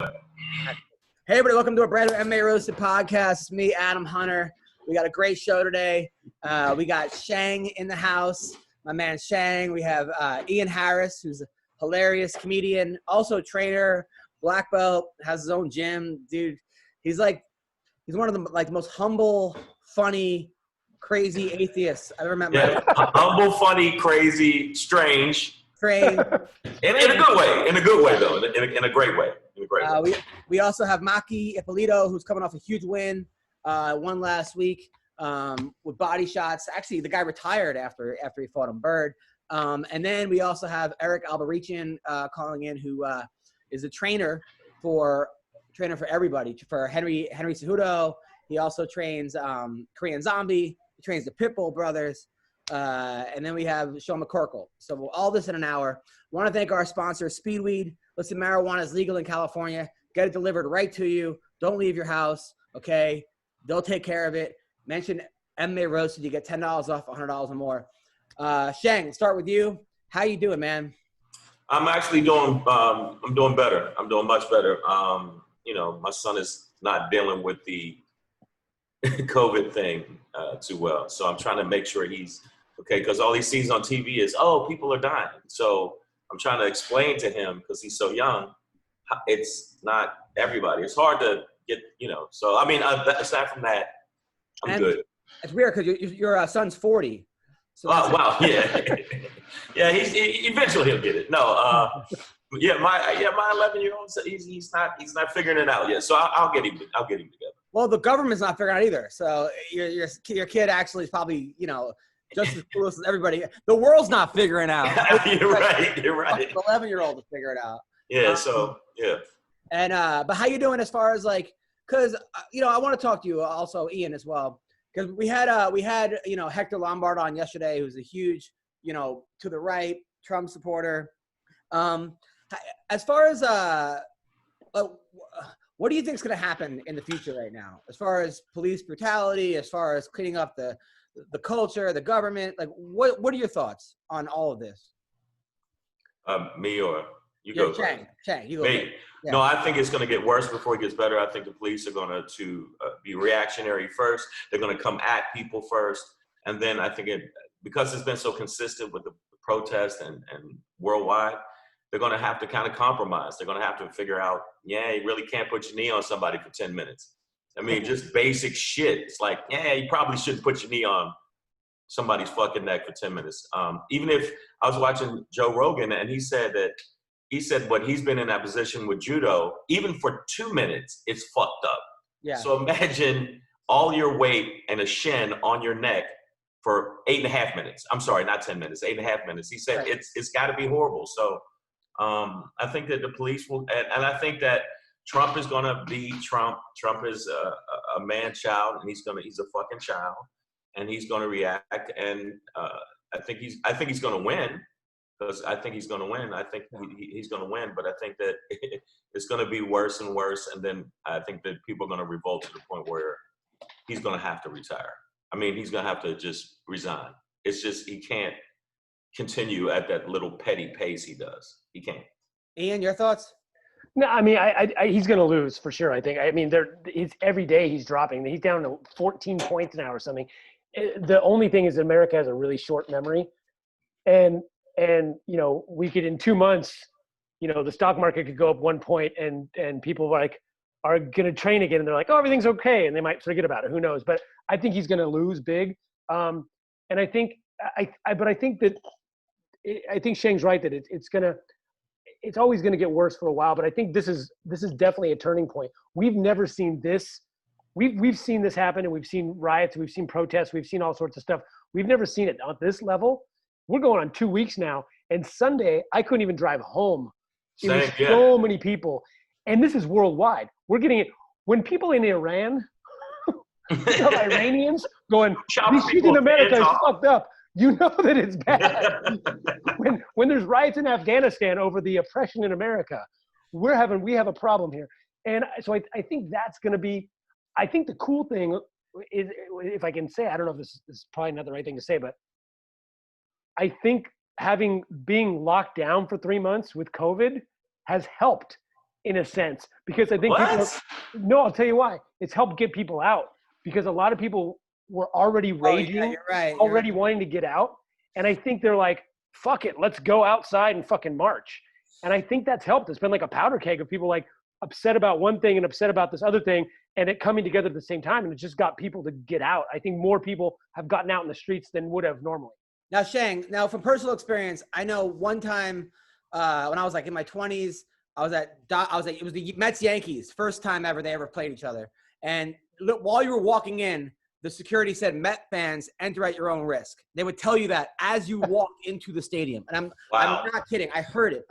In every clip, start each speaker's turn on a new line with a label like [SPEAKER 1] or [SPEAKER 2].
[SPEAKER 1] Hey, everybody, welcome to a brand new MMA Roasted Podcast. It's me, Adam Hunter. We got a great show today. We got Shang in the house, my man Shang. We have Ian Harris, who's a hilarious comedian, also trainer, black belt, has his own gym. Dude, he's one of the most humble, funny, crazy atheists I've ever met.
[SPEAKER 2] Yeah, humble, funny, crazy, strange.
[SPEAKER 1] Trained.
[SPEAKER 2] In a good way. In a good way, though. In a great way.
[SPEAKER 1] We also have Maki Pitolo, who's coming off a huge win, won last week with body shots. Actually, the guy retired after he fought on Bird. And then we also have Albarracin calling in, who is a trainer for everybody, for Heny Cejudo. He also trains Korean Zombie. He trains the Pitbull brothers. And then we have Sean McCorkle. So all this in an hour. Want to thank our sponsor, Speedweed. Listen, marijuana is legal in California. Get it delivered right to you. Don't leave your house, okay? They'll take care of it. Mention MMA Roasted. You get $10 off, $100 or more. Shang, start with you. How you doing, man?
[SPEAKER 2] I'm actually doing I'm doing better. I'm doing much better. My son is not dealing with the COVID thing too well. So I'm trying to make sure he's okay, because all he sees on TV is, people are dying. So I'm trying to explain to him, because he's so young, it's not everybody. It's hard to get, So, aside from that, I'm good.
[SPEAKER 1] It's weird because your son's 40. So
[SPEAKER 2] wow, yeah. Yeah, eventually he'll get it. No, my 11-year-old, he's not figuring it out yet. So I'll get him together.
[SPEAKER 1] Well, the government's not figuring it out either. So your kid actually is probably, just as close as everybody. The world's not figuring out.
[SPEAKER 2] You're right. The
[SPEAKER 1] 11-year-old to figure it out.
[SPEAKER 2] Yeah.
[SPEAKER 1] And but how you doing as far as because I want to talk to you also, Ian, as well, because we had Hector Lombard on yesterday, who's a huge to the right Trump supporter. As far as what do you think is going to happen in the future right now, as far as police brutality, as far as cleaning up the culture, the government? What are your thoughts on all of this?
[SPEAKER 2] Me or you go?
[SPEAKER 1] Shang, you go.
[SPEAKER 2] Me. Yeah. No, I think it's going to get worse before it gets better. I think the police are going to be reactionary first. They're going to come at people first, and then I think because it's been so consistent with the protests and worldwide, they're going to have to kind of compromise. They're going to have to figure out, you really can't put your knee on somebody for 10 minutes. Just basic shit. It's like, you probably shouldn't put your knee on somebody's fucking neck for 10 minutes. Even if I was watching Joe Rogan, and he said when he's been in that position with judo, even for 2 minutes, it's fucked up.
[SPEAKER 1] Yeah.
[SPEAKER 2] So imagine all your weight and a shin on your neck for 8.5 minutes. I'm sorry, not 10 minutes, 8.5 minutes. He said it's got to be horrible. So I think that the police will, and I think that Trump is going to be Trump. Trump is a man-child, and he's a fucking child, and he's going to react. And I think he's going to win, because I think he's going to win. I think he's going to win, but I think that it's going to be worse and worse. And then I think that people are going to revolt to the point where he's going to have to retire. He's going to have to just resign. It's just he can't continue at that little petty pace he does. He can't.
[SPEAKER 1] Ian, your thoughts?
[SPEAKER 3] No, he's going to lose for sure. I think. Every day he's dropping. He's down to 14 points now or something. The only thing is America has a really short memory, and we could, in 2 months, the stock market could go up 1 point, and people are going to train again, and they're like, everything's okay, and they might forget about it. Who knows? But I think he's going to lose big, and I think Shang's right that it's always going to get worse for a while, but I think this is definitely a turning point. We've never seen this. We've seen this happen, and we've seen riots, we've seen protests, we've seen all sorts of stuff. We've never seen it on this level. We're going on 2 weeks now, and Sunday I couldn't even drive home. It was so many people, and this is worldwide. We're getting it when people in Iran, Iranians going, "This shit in America is fucked up." You know that it's bad. when there's riots in Afghanistan over the oppression in America, we have a problem here. And so I think that's going to be, I think the cool thing is, if I can say, I don't know if this is probably not the right thing to say, but I think being locked down for 3 months with COVID has helped in a sense, because I think no, I'll tell you why. It's helped get people out because a lot of people were already raging,
[SPEAKER 1] you're right.
[SPEAKER 3] already wanting to get out. And I think they're like, fuck it, let's go outside and fucking march. And I think that's helped. It's been like a powder keg of people like upset about one thing and upset about this other thing and it coming together at the same time. And it just got people to get out. I think more people have gotten out in the streets than would have normally.
[SPEAKER 1] Now, Shang, from personal experience, I know one time when I was like in my 20s, it was the Mets Yankees, first time ever they ever played each other. And while you were walking in, the security said, "Met fans, enter at your own risk." They would tell you that as you walk into the stadium. And I'm not kidding. I heard it.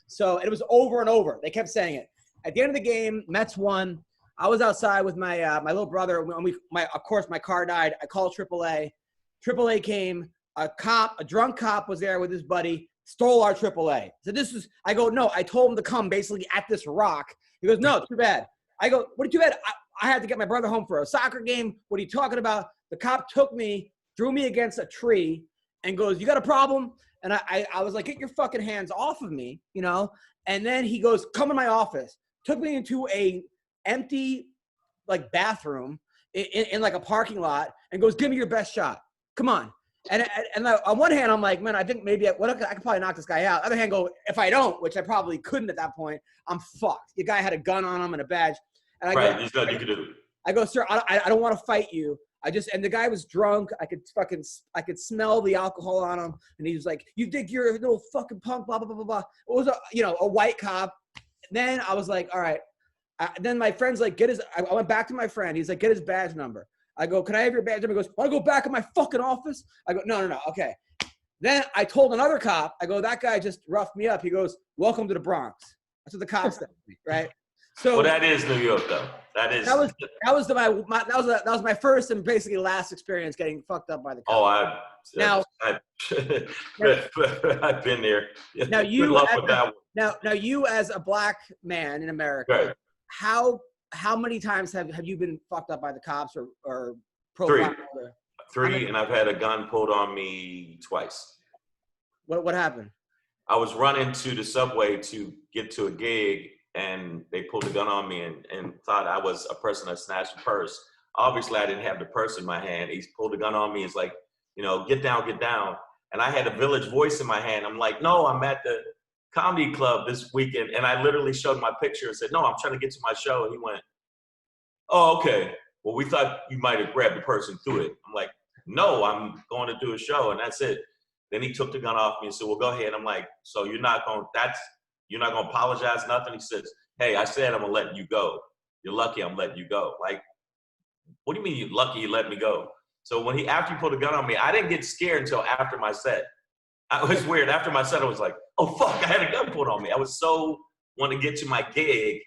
[SPEAKER 1] So it was over and over. They kept saying it. At the end of the game, Mets won. I was outside with my my little brother. Of course, my car died. I called AAA. AAA came. A drunk cop was there with his buddy, stole our AAA. So I go, no, I told him to come basically at this rock. He goes, no, too bad. I go, what, too bad? I had to get my brother home for a soccer game. What are you talking about? The cop took me, threw me against a tree, and goes, you got a problem? And I was like, get your fucking hands off of me, you know? And then he goes, come in my office. Took me into a empty, like, bathroom in like a parking lot and goes, give me your best shot. Come on. And on one hand, I'm like, man, I think maybe I could probably knock this guy out. On the other hand, if I don't, which I probably couldn't at that point, I'm fucked. The guy had a gun on him and a badge. And
[SPEAKER 2] there's nothing you can do.
[SPEAKER 1] I go, sir, I don't want to fight you. And the guy was drunk. I could smell the alcohol on him. And he was like, you think you're a little fucking punk, blah, blah, blah, blah, blah. It was a white cop. Then I was like, all right. Then my friend's like, I went back to my friend. He's like, get his badge number. I go, can I have your badge number? He goes, want to go back in my fucking office? I go, no, okay. Then I told another cop, I go, that guy just roughed me up. He goes, welcome to the Bronx. That's what the cop said to me, right? So
[SPEAKER 2] well, that is New York, though. That
[SPEAKER 1] was my first and basically last experience getting fucked up by the cop.
[SPEAKER 2] I've been there.
[SPEAKER 1] Now you as a black man in America, right. How many times have you been fucked up by the cops or profiled?
[SPEAKER 2] Three, and I've had a gun pulled on me twice.
[SPEAKER 1] What happened?
[SPEAKER 2] I was running to the subway to get to a gig, and they pulled a gun on me and thought I was a person that snatched a purse. Obviously, I didn't have the purse in my hand. He pulled a gun on me. It's like, get down. And I had a Village Voice in my hand. I'm like, no, I'm at the comedy club this weekend. And I literally showed my picture and said, no, I'm trying to get to my show. And he went, oh, okay. Well, we thought you might have grabbed the purse and threw it. I'm like, no, I'm going to do a show. And that's it. Then he took the gun off me and said, well, go ahead. I'm like, so you're not going to apologize, nothing? He says, hey, I said I'm going to let you go. You're lucky I'm letting you go. Like, what do you mean you're lucky you let me go? So after he pulled a gun on me, I didn't get scared until after my set. It was weird. After my set, I was like, oh, fuck, I had a gun pulled on me. I was so wanting to get to my gig,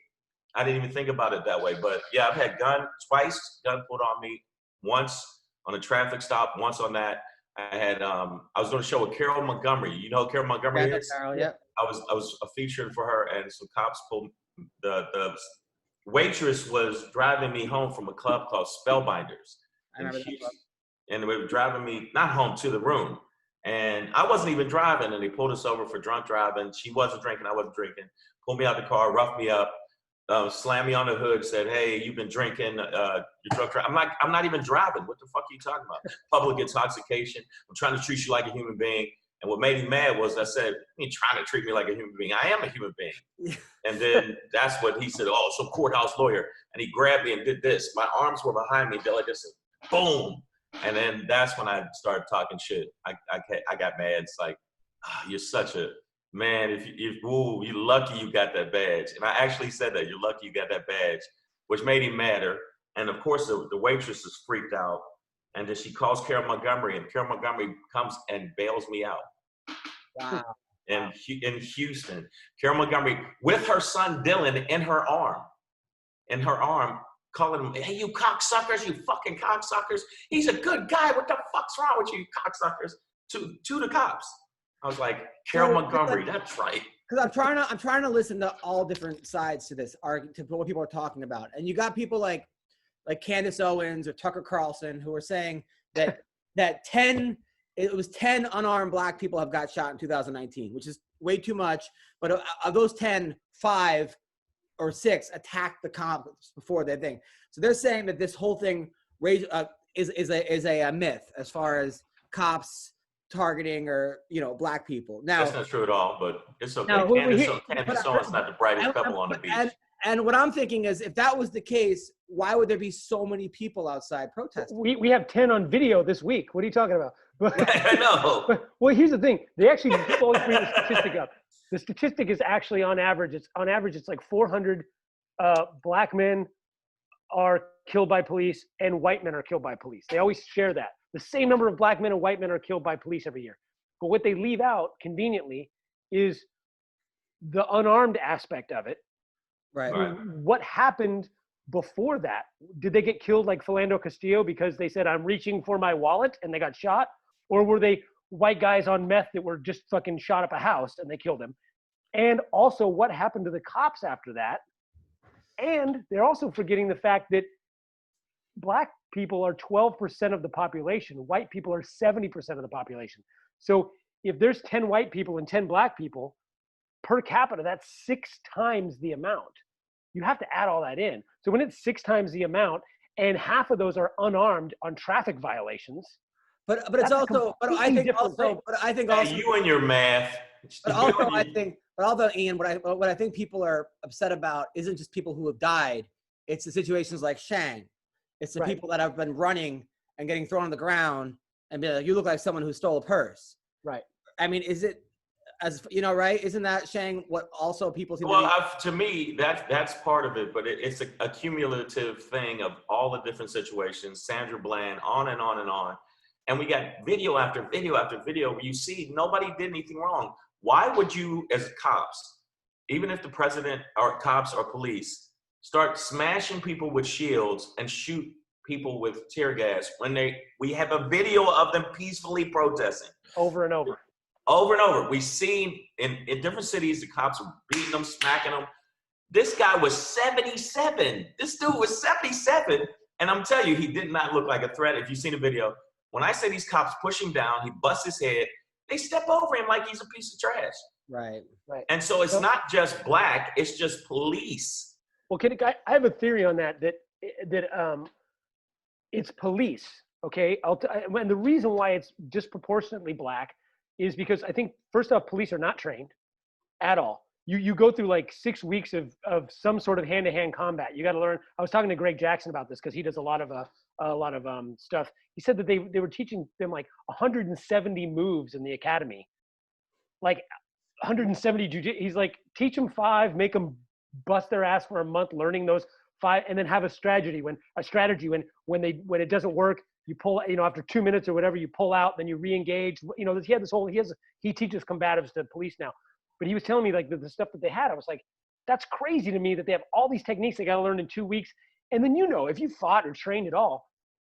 [SPEAKER 2] I didn't even think about it that way. But, yeah, I've had gun pulled on me, once on a traffic stop, once on that. I was doing a show with Carol Montgomery. You know who Carol Montgomery is?
[SPEAKER 1] Carol, yeah.
[SPEAKER 2] I was featured for her, and some cops pulled the waitress was driving me home from a club called Spellbinders in Houston. And they were driving me, not home, to the room. And I wasn't even driving, and they pulled us over for drunk driving. She wasn't drinking, I wasn't drinking. Pulled me out the car, roughed me up, slammed me on the hood, said, hey, you've been drinking, you're drunk driving. I'm not even driving. What the fuck are you talking about? Public intoxication. I'm trying to treat you like a human being. And what made me mad was I said, you ain't trying to treat me like a human being. I am a human being. And then that's what he said, oh, so courthouse lawyer. And he grabbed me and did this. My arms were behind me, like this, boom. And then that's when I started talking shit. I got mad. It's like, you're such a, man, you're lucky you got that badge. And I actually said that, you're lucky you got that badge, which made him madder. And of course, the waitress is freaked out. And then she calls Carol Montgomery, and Carol Montgomery comes and bails me out.
[SPEAKER 1] Wow.
[SPEAKER 2] In Houston, Carol Montgomery with her son Dylan in her arm, calling him, hey, you cocksuckers, you fucking cocksuckers. He's a good guy. What the fuck's wrong with you, cocksuckers? To the cops. I was like, Carol Montgomery, that's right.
[SPEAKER 1] Because I'm trying to listen to all different sides to this, to what people are talking about. And you got people like Candace Owens or Tucker Carlson who are saying that 10 unarmed black people have got shot in 2019, which is way too much. But of those 10, 5 or 6 attacked the cops before their thing. So they're saying that this whole thing is a myth as far as cops targeting or black people. Now
[SPEAKER 2] that's not true at all, but it's okay.
[SPEAKER 1] Now,
[SPEAKER 2] Candace Owens not the brightest pebble on the beach.
[SPEAKER 1] And what I'm thinking is, if that was the case, why would there be so many people outside protesting?
[SPEAKER 3] We have 10 on video this week. What are you talking about?
[SPEAKER 2] I know.
[SPEAKER 3] Well, here's the thing. They actually always bring the statistic up. The statistic is actually on average. It's like 400 black men are killed by police and white men are killed by police. They always share that. The same number of black men and white men are killed by police every year. But what they leave out conveniently is the unarmed aspect of it.
[SPEAKER 1] Right.
[SPEAKER 3] What happened before that? Did they get killed like Philando Castillo because they said, I'm reaching for my wallet and they got shot? Or were they white guys on meth that were just fucking shot up a house and they killed them? And also what happened to the cops after that? And they're also forgetting the fact that black people are 12% of the population. White people are 70% of the population. So if there's 10 white people and 10 black people, per capita, that's 6 times the amount. You have to add all that in. So when it's 6 times the amount and half of those are unarmed on traffic violations.
[SPEAKER 1] But it's also, but I think also,
[SPEAKER 2] you and your math.
[SPEAKER 1] But although Ian, what I think people are upset about isn't just people who have died. It's the situations like Shang. It's the people that have been running and getting thrown on the ground and be like, you look like someone who stole a purse.
[SPEAKER 3] Right.
[SPEAKER 1] I mean, is it, as right? Isn't that, Shang, what also people seem
[SPEAKER 2] to me, that's part of it, but it's a cumulative thing of all the different situations, Sandra Bland, on and on and on. And we got video after video after video where you see nobody did anything wrong. Why would you, as cops, even if the president or cops or police, start smashing people with shields and shoot people with tear gas when we have a video of them peacefully protesting?
[SPEAKER 3] Over and over.
[SPEAKER 2] Over and over. We've seen in different cities, the cops are beating them, smacking them. This guy was 77. This dude was 77. And I'm telling you, he did not look like a threat. If you've seen the video, when I say these cops push him down, he busts his head, they step over him like he's a piece of trash.
[SPEAKER 1] Right.
[SPEAKER 2] And so it's not just black, it's just police.
[SPEAKER 3] Well, I have a theory on that it's police, okay? And the reason why it's disproportionately black is because I think, first off, police are not trained at all. You go through like 6 weeks of some sort of hand-to-hand combat. You got to learn. I was talking to Greg Jackson about this because he does a lot of stuff. He said that they were teaching them like 170 moves in the academy, like 170 he's like, teach them 5, make them bust their ass for a month learning those 5, and then have a strategy when it doesn't work, you pull, after 2 minutes or whatever, you pull out, then you re-engage. He teaches combatives to police now. But he was telling me like the stuff that they had, I was like, that's crazy to me that they have all these techniques they got to learn in 2 weeks. And then, if you fought or trained at all,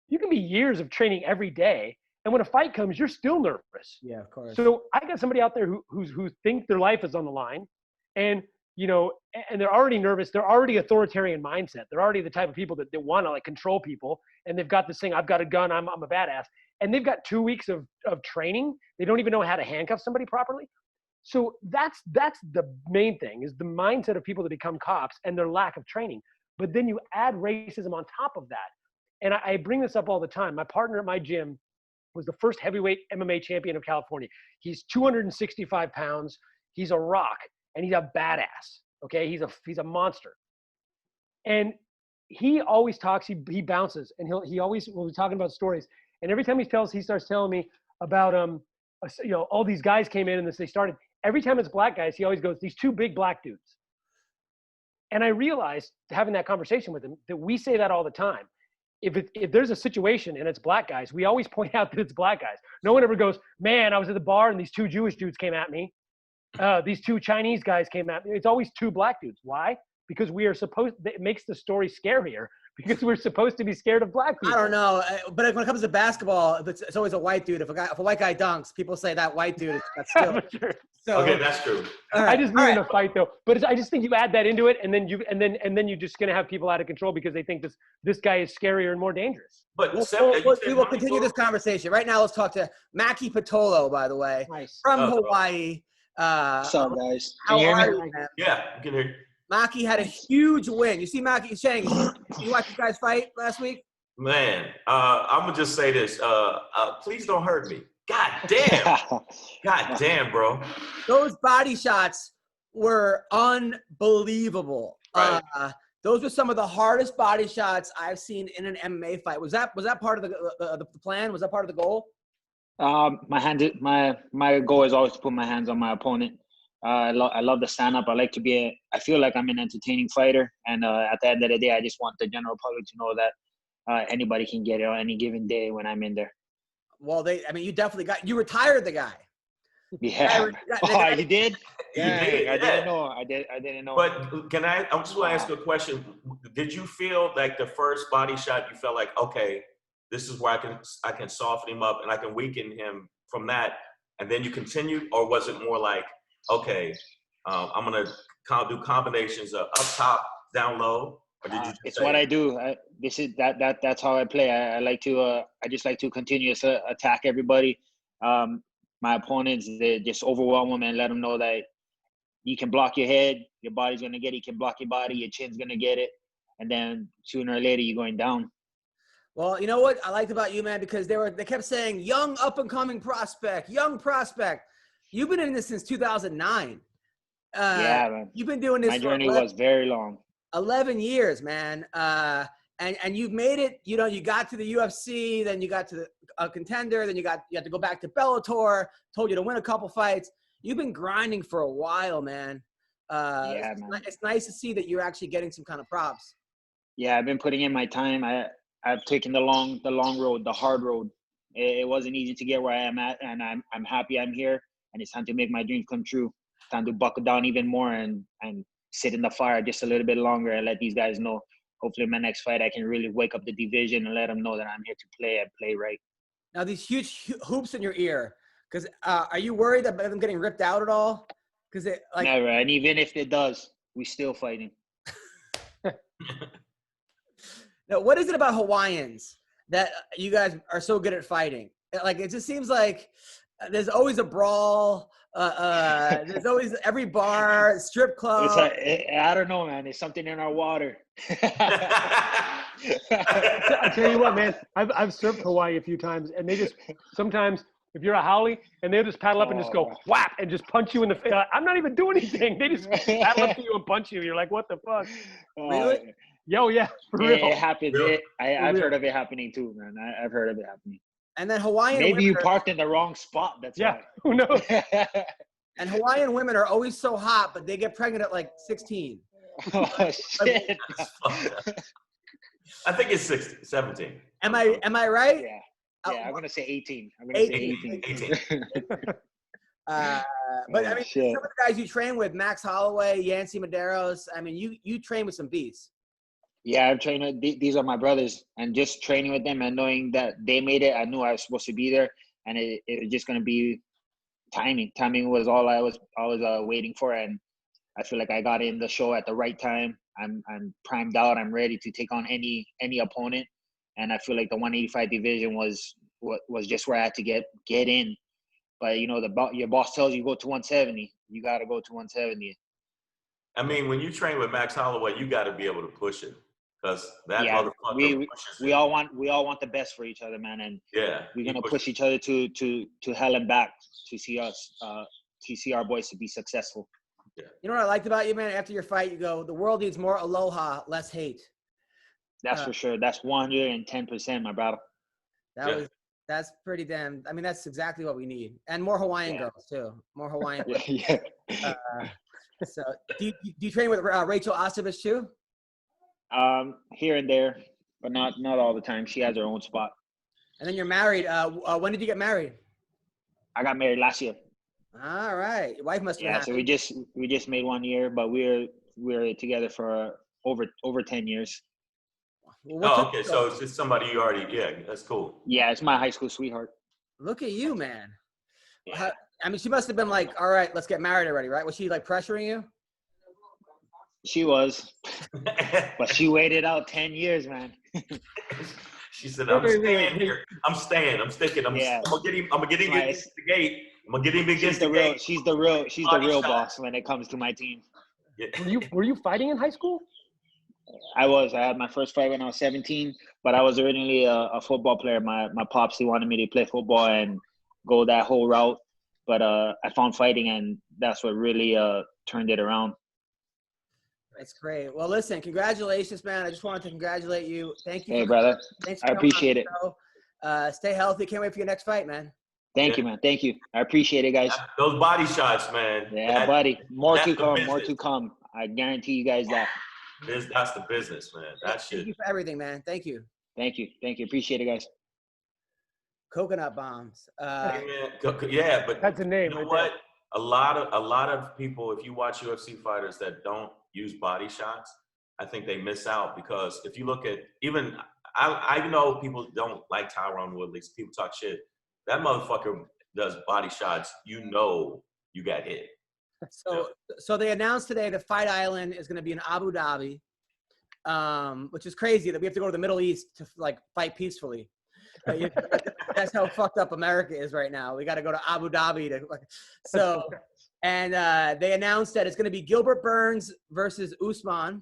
[SPEAKER 3] you can be years of training every day. And when a fight comes, you're still nervous.
[SPEAKER 1] Yeah, of course.
[SPEAKER 3] So I got somebody out there who think their life is on the line, and and they're already nervous. They're already authoritarian mindset. They're already the type of people that want to like control people. And they've got this thing, I've got a gun, I'm a badass. And they've got 2 weeks of training. They don't even know how to handcuff somebody properly. So that's the main thing, is the mindset of people that become cops and their lack of training. But then you add racism on top of that. And I bring this up all the time. My partner at my gym was the first heavyweight MMA champion of California. He's 265 pounds. He's a rock, and he's a badass. Okay, he's a monster. And he always talks. He bounces, and he always will be talking about stories. And every time he starts telling me about all these guys came in and they started. Every time it's black guys, he always goes, these 2 big black dudes. And I realized, having that conversation with him, that we say that all the time. If there's a situation and it's black guys, we always point out that it's black guys. No one ever goes, man, I was at the bar and these 2 Jewish dudes came at me. These 2 Chinese guys came at me. It's always 2 black dudes. Why? Because it makes the story scarier, because we're supposed to be scared of black people.
[SPEAKER 1] I don't know, but when it comes to basketball, it's always a white dude. If a white guy dunks, people say that white dude. That's still.
[SPEAKER 3] Sure.
[SPEAKER 1] So,
[SPEAKER 2] okay, that's true.
[SPEAKER 3] I just mean in a fight though. But I just think you add that into it, and then you're just gonna have people out of control because they think this guy is scarier and more dangerous.
[SPEAKER 2] But
[SPEAKER 1] we will continue this conversation. Right now, let's talk to Maki Pitolo, by the way,
[SPEAKER 3] nice.
[SPEAKER 1] from Hawaii.
[SPEAKER 4] What's up, guys?
[SPEAKER 1] How are you, man?
[SPEAKER 2] Yeah, you can hear you.
[SPEAKER 1] Maki had a huge win. You see Maki, Shang, you watch you guys fight last week?
[SPEAKER 2] Man, I'm gonna just say this. Please don't hurt me. God damn, bro.
[SPEAKER 1] Those body shots were unbelievable.
[SPEAKER 2] Right.
[SPEAKER 1] Those were some of the hardest body shots I've seen in an MMA fight. Was that part of the plan? Was that part of the goal?
[SPEAKER 4] My goal is always to put my hands on my opponent. I love the stand up. I feel like I'm an entertaining fighter, and at the end of the day, I just want the general public to know that anybody can get it on any given day when I'm in there.
[SPEAKER 1] Well, you retired the guy.
[SPEAKER 4] Yeah. You did? Yeah,
[SPEAKER 2] You did,
[SPEAKER 4] I didn't know. I didn't know.
[SPEAKER 2] But I just want to ask you a question. Did you feel like the first body shot, you felt like, okay, this is where I can soften him up and I can weaken him from that, and then you continued? Or was it more like, okay, I'm going to do combinations of up top, down low? Or did you
[SPEAKER 4] it's what I do. That's how I play. I just like to continuously attack everybody. My opponents, they just overwhelm them and let them know that you can block your head, your body's going to get it. You can block your body, your chin's going to get it. And then sooner or later, you're going down.
[SPEAKER 1] Well, you know what I liked about you, man, because they kept saying young up-and-coming prospect, young prospect. You've been in this since 2009.
[SPEAKER 4] Yeah, man.
[SPEAKER 1] You've been doing this.
[SPEAKER 4] My journey was very long.
[SPEAKER 1] 11 years, man. And you've made it. You know, you got to the UFC, then you got to a contender, then you had to go back to Bellator. Told you to win a couple fights. You've been grinding for a while, man.
[SPEAKER 4] Man.
[SPEAKER 1] It's nice to see that you're actually getting some kind of props.
[SPEAKER 4] Yeah, I've been putting in my time. I've taken the long road, the hard road. It wasn't easy to get where I am at, and I'm happy I'm here. And it's time to make my dreams come true. Time to buckle down even more and sit in the fire just a little bit longer and let these guys know. Hopefully, my next fight, I can really wake up the division and let them know that I'm here to play and play right.
[SPEAKER 1] Now, these huge hoops in your ear, because are you worried about them getting ripped out at all? Because
[SPEAKER 4] never. And even if it does, we still fighting.
[SPEAKER 1] Now, what is it about Hawaiians that you guys are so good at fighting? Like, it just seems like there's always a brawl. There's always every bar, strip club.
[SPEAKER 4] It's like, I don't know, man. There's something in our water.
[SPEAKER 3] I tell you what, man. I've surfed Hawaii a few times, and they just sometimes if you're a haole, and they'll just paddle up and just go whap and just punch you in the face. I'm not even doing anything. They just paddle up to you and punch you. You're like, what the fuck?
[SPEAKER 1] Really?
[SPEAKER 3] Yo, yeah, for real.
[SPEAKER 4] It happens. I've heard of it happening too, man. I've heard of it happening.
[SPEAKER 1] And then Hawaiian
[SPEAKER 4] Maybe you parked in the wrong spot. That's why.
[SPEAKER 3] Who knows?
[SPEAKER 1] And Hawaiian women are always so hot, but they get pregnant at like 16.
[SPEAKER 4] Oh, shit.
[SPEAKER 2] I think it's 16, 17.
[SPEAKER 1] Am I right?
[SPEAKER 4] Yeah. I'm going to say 18. I'm going to say 18.
[SPEAKER 1] But I mean, some of the guys you train with, Max Holloway, Yancy Medeiros, I mean, you train with some beasts. Yeah,
[SPEAKER 4] I've trained with these are my brothers, and just training with them and knowing that they made it, I knew I was supposed to be there, and it was just going to be timing. Timing was all I was waiting for, and I feel like I got in the show at the right time. I'm primed out. I'm ready to take on any opponent, and I feel like the 185 division was just where I had to get in. But you know, your boss tells you go to 170, you got to go to 170.
[SPEAKER 2] I mean, when you train with Max Holloway, you got to be able to push it, because that motherfucker pushes
[SPEAKER 4] we all want the best for each other, man, and we're gonna push each other to hell and back to see our boys to be successful.
[SPEAKER 2] Yeah.
[SPEAKER 1] You know what I liked about you, man? After your fight, you go, the world needs more aloha, less hate.
[SPEAKER 4] That's for sure. That's 110%, my brother.
[SPEAKER 1] That's pretty damn. I mean, that's exactly what we need, and more Hawaiian girls too. More Hawaiian. So, do you train with Rachel Ostovich too?
[SPEAKER 4] Here and there, but not all the time. She has her own spot. And
[SPEAKER 1] then you're married. When did you get married?
[SPEAKER 4] I got married last year.
[SPEAKER 1] All right, your wife must be happy.
[SPEAKER 4] So we just made 1 year, but we're together for over 10 years.
[SPEAKER 2] Well, okay. So it's just somebody you already. Yeah, that's cool.
[SPEAKER 4] Yeah, it's my high school sweetheart.
[SPEAKER 1] Look at you, man.
[SPEAKER 4] Yeah.
[SPEAKER 1] I mean, she must have been like, all right, let's get married already, right? Was she like pressuring you?
[SPEAKER 4] She was. But she waited out 10 years, man.
[SPEAKER 2] She said, I'm staying here. I'm staying. I'm sticking. I'm gonna get him against the gate. I'm gonna get him against the gate.
[SPEAKER 4] She's the real boss when it comes to my team.
[SPEAKER 3] Were you fighting in high school?
[SPEAKER 4] I had my first fight when I was 17, but I was originally a football player. My pops, he wanted me to play football and go that whole route. But I found fighting, and that's what really turned it around.
[SPEAKER 1] That's great. Well, listen, congratulations, man. I just wanted to congratulate you. Thank you.
[SPEAKER 4] Hey, brother.
[SPEAKER 1] Thanks for
[SPEAKER 4] I appreciate it.
[SPEAKER 1] Stay healthy. Can't wait for your next fight, man.
[SPEAKER 4] Thank you, man. Thank you. I appreciate it, guys.
[SPEAKER 2] Those body shots, man.
[SPEAKER 4] Yeah, buddy. More to come. More to come. I guarantee you guys that.
[SPEAKER 2] That's the business, man. That shit.
[SPEAKER 1] Thank you for everything, man. Thank you.
[SPEAKER 4] Thank you. Appreciate it, guys.
[SPEAKER 1] Coconut bombs.
[SPEAKER 2] Yeah, but
[SPEAKER 3] that's a name.
[SPEAKER 2] You know what? A lot of people, if you watch UFC fighters that don't use body shots, I think they miss out, because if you look at I know people don't like Tyron Woodley. People talk shit. That motherfucker does body shots. You know you got hit.
[SPEAKER 1] So they announced today that Fight Island is going to be in Abu Dhabi, which is crazy that we have to go to the Middle East to like fight peacefully. That's how fucked up America is right now. We got to go to Abu Dhabi to and they announced that it's going to be Gilbert Burns versus Usman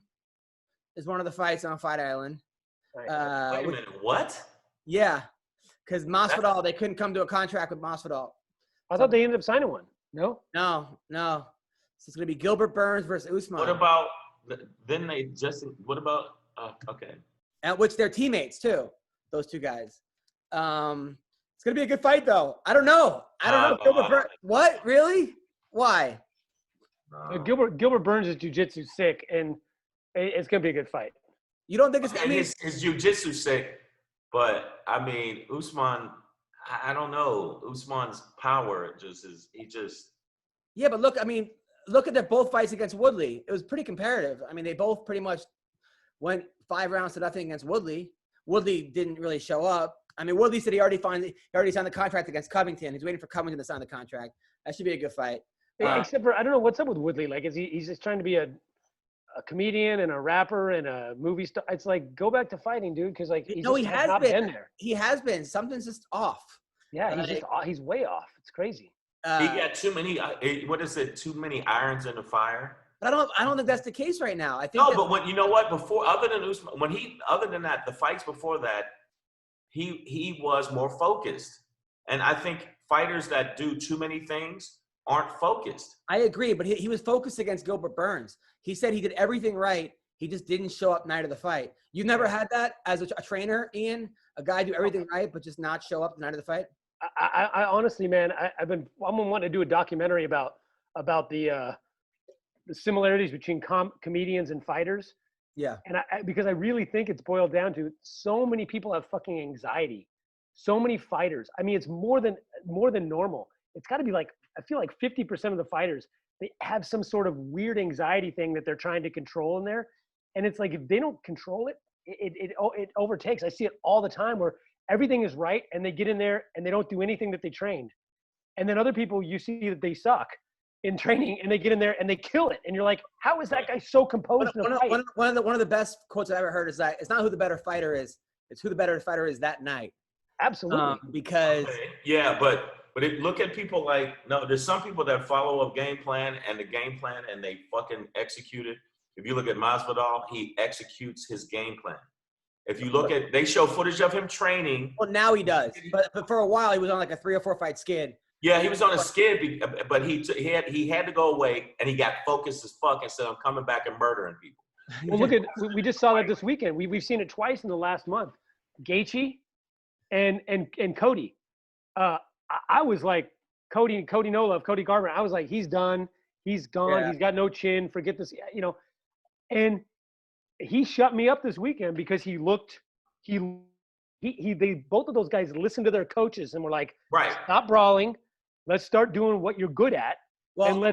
[SPEAKER 1] is one of the fights on Fight Island.
[SPEAKER 2] Wait a minute, what?
[SPEAKER 1] Yeah, because Masvidal, they couldn't come to a contract with Masvidal.
[SPEAKER 3] I thought they ended up signing one. No.
[SPEAKER 1] So it's going to be Gilbert Burns versus Usman.
[SPEAKER 2] What about okay.
[SPEAKER 1] At which they're teammates too, those two guys. It's going to be a good fight though. I don't know. Gilbert Burns. What? Really? Why?
[SPEAKER 3] Gilbert Burns is jiu-jitsu sick, and it's going to be a good fight.
[SPEAKER 1] You don't think it's going to be?
[SPEAKER 2] His jiu-jitsu sick, but I mean, Usman, I don't know. Usman's power
[SPEAKER 1] Yeah, but look at their both fights against Woodley. It was pretty comparative. I mean, they both pretty much went 5 rounds to nothing against Woodley. Woodley didn't really show up. I mean, Woodley said he already signed the contract against Covington. He's waiting for Covington to sign the contract. That should be a good fight.
[SPEAKER 3] Except for, I don't know what's up with Woodley. Like, he's just trying to be a comedian and a rapper and a movie star. It's like, go back to fighting, dude, because like he has not been there.
[SPEAKER 1] He has been. Something's just off.
[SPEAKER 3] Yeah, he's way off. It's crazy.
[SPEAKER 2] He got too many. What is it? Too many irons in the fire.
[SPEAKER 1] But I don't think that's the case right now. I think
[SPEAKER 2] but you know what? Before, other than that, the fights before that, he was more focused. And I think fighters that do too many things aren't focused.
[SPEAKER 1] I agree, but he was focused against Gilbert Burns. He said he did everything right. He just didn't show up night of the fight. You've never had that as a trainer, Ian? A guy do everything right, but just not show up the night of the fight?
[SPEAKER 3] I honestly, man, I'm wanting to do a documentary about the similarities between comedians and fighters.
[SPEAKER 1] Yeah.
[SPEAKER 3] And because I really think it's boiled down to so many people have fucking anxiety. So many fighters. I mean, it's more than normal. It's got to be like, I feel like 50% of the fighters, they have some sort of weird anxiety thing that they're trying to control in there. And it's like, if they don't control it, it overtakes. I see it all the time where everything is right and they get in there and they don't do anything that they trained. And then other people, you see that they suck in training and they get in there and they kill it. And you're like, how is that guy so composed in a fight?
[SPEAKER 1] One of the best quotes I've ever heard is that it's not who the better fighter is, it's who the better fighter is that night.
[SPEAKER 3] Absolutely.
[SPEAKER 1] Because
[SPEAKER 2] yeah, but look at people like, there's some people that follow a game plan and they fucking execute it. If you look at Masvidal, he executes his game plan. If you look at, they show footage of him training.
[SPEAKER 1] Well, now he does, but for a while he was on like a 3 or 4 fight skid.
[SPEAKER 2] Yeah, he was on a skid, but he had to go away, and he got focused as fuck and said, "I'm coming back and murdering people."
[SPEAKER 3] Well, look at, we just saw that this weekend. We've seen it twice in the last month. Gaethje and Cody. I was like, Cody no love, Cody Garbrandt. I was like, he's done. He's gone. Yeah. He's got no chin. Forget this, And he shut me up this weekend because he both of those guys listened to their coaches and were like,
[SPEAKER 2] right,
[SPEAKER 3] stop brawling. Let's start doing what you're good at.
[SPEAKER 1] Well,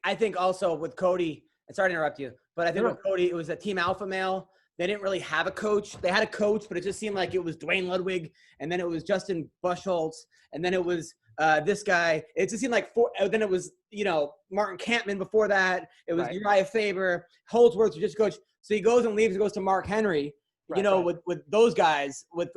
[SPEAKER 1] I think also with Cody, and sorry to interrupt you, but I think with Cody, it was a team alpha male. They didn't really have a coach. They had a coach, but it just seemed like it was Dwayne Ludwig, and then it was Justin Buchholz, and then it was this guy. It just seemed like then it was, Martin Kampman before that. It was Uriah Faber. Holdsworth was just coach. So he goes and leaves and goes to Mark Henry, with those guys, with,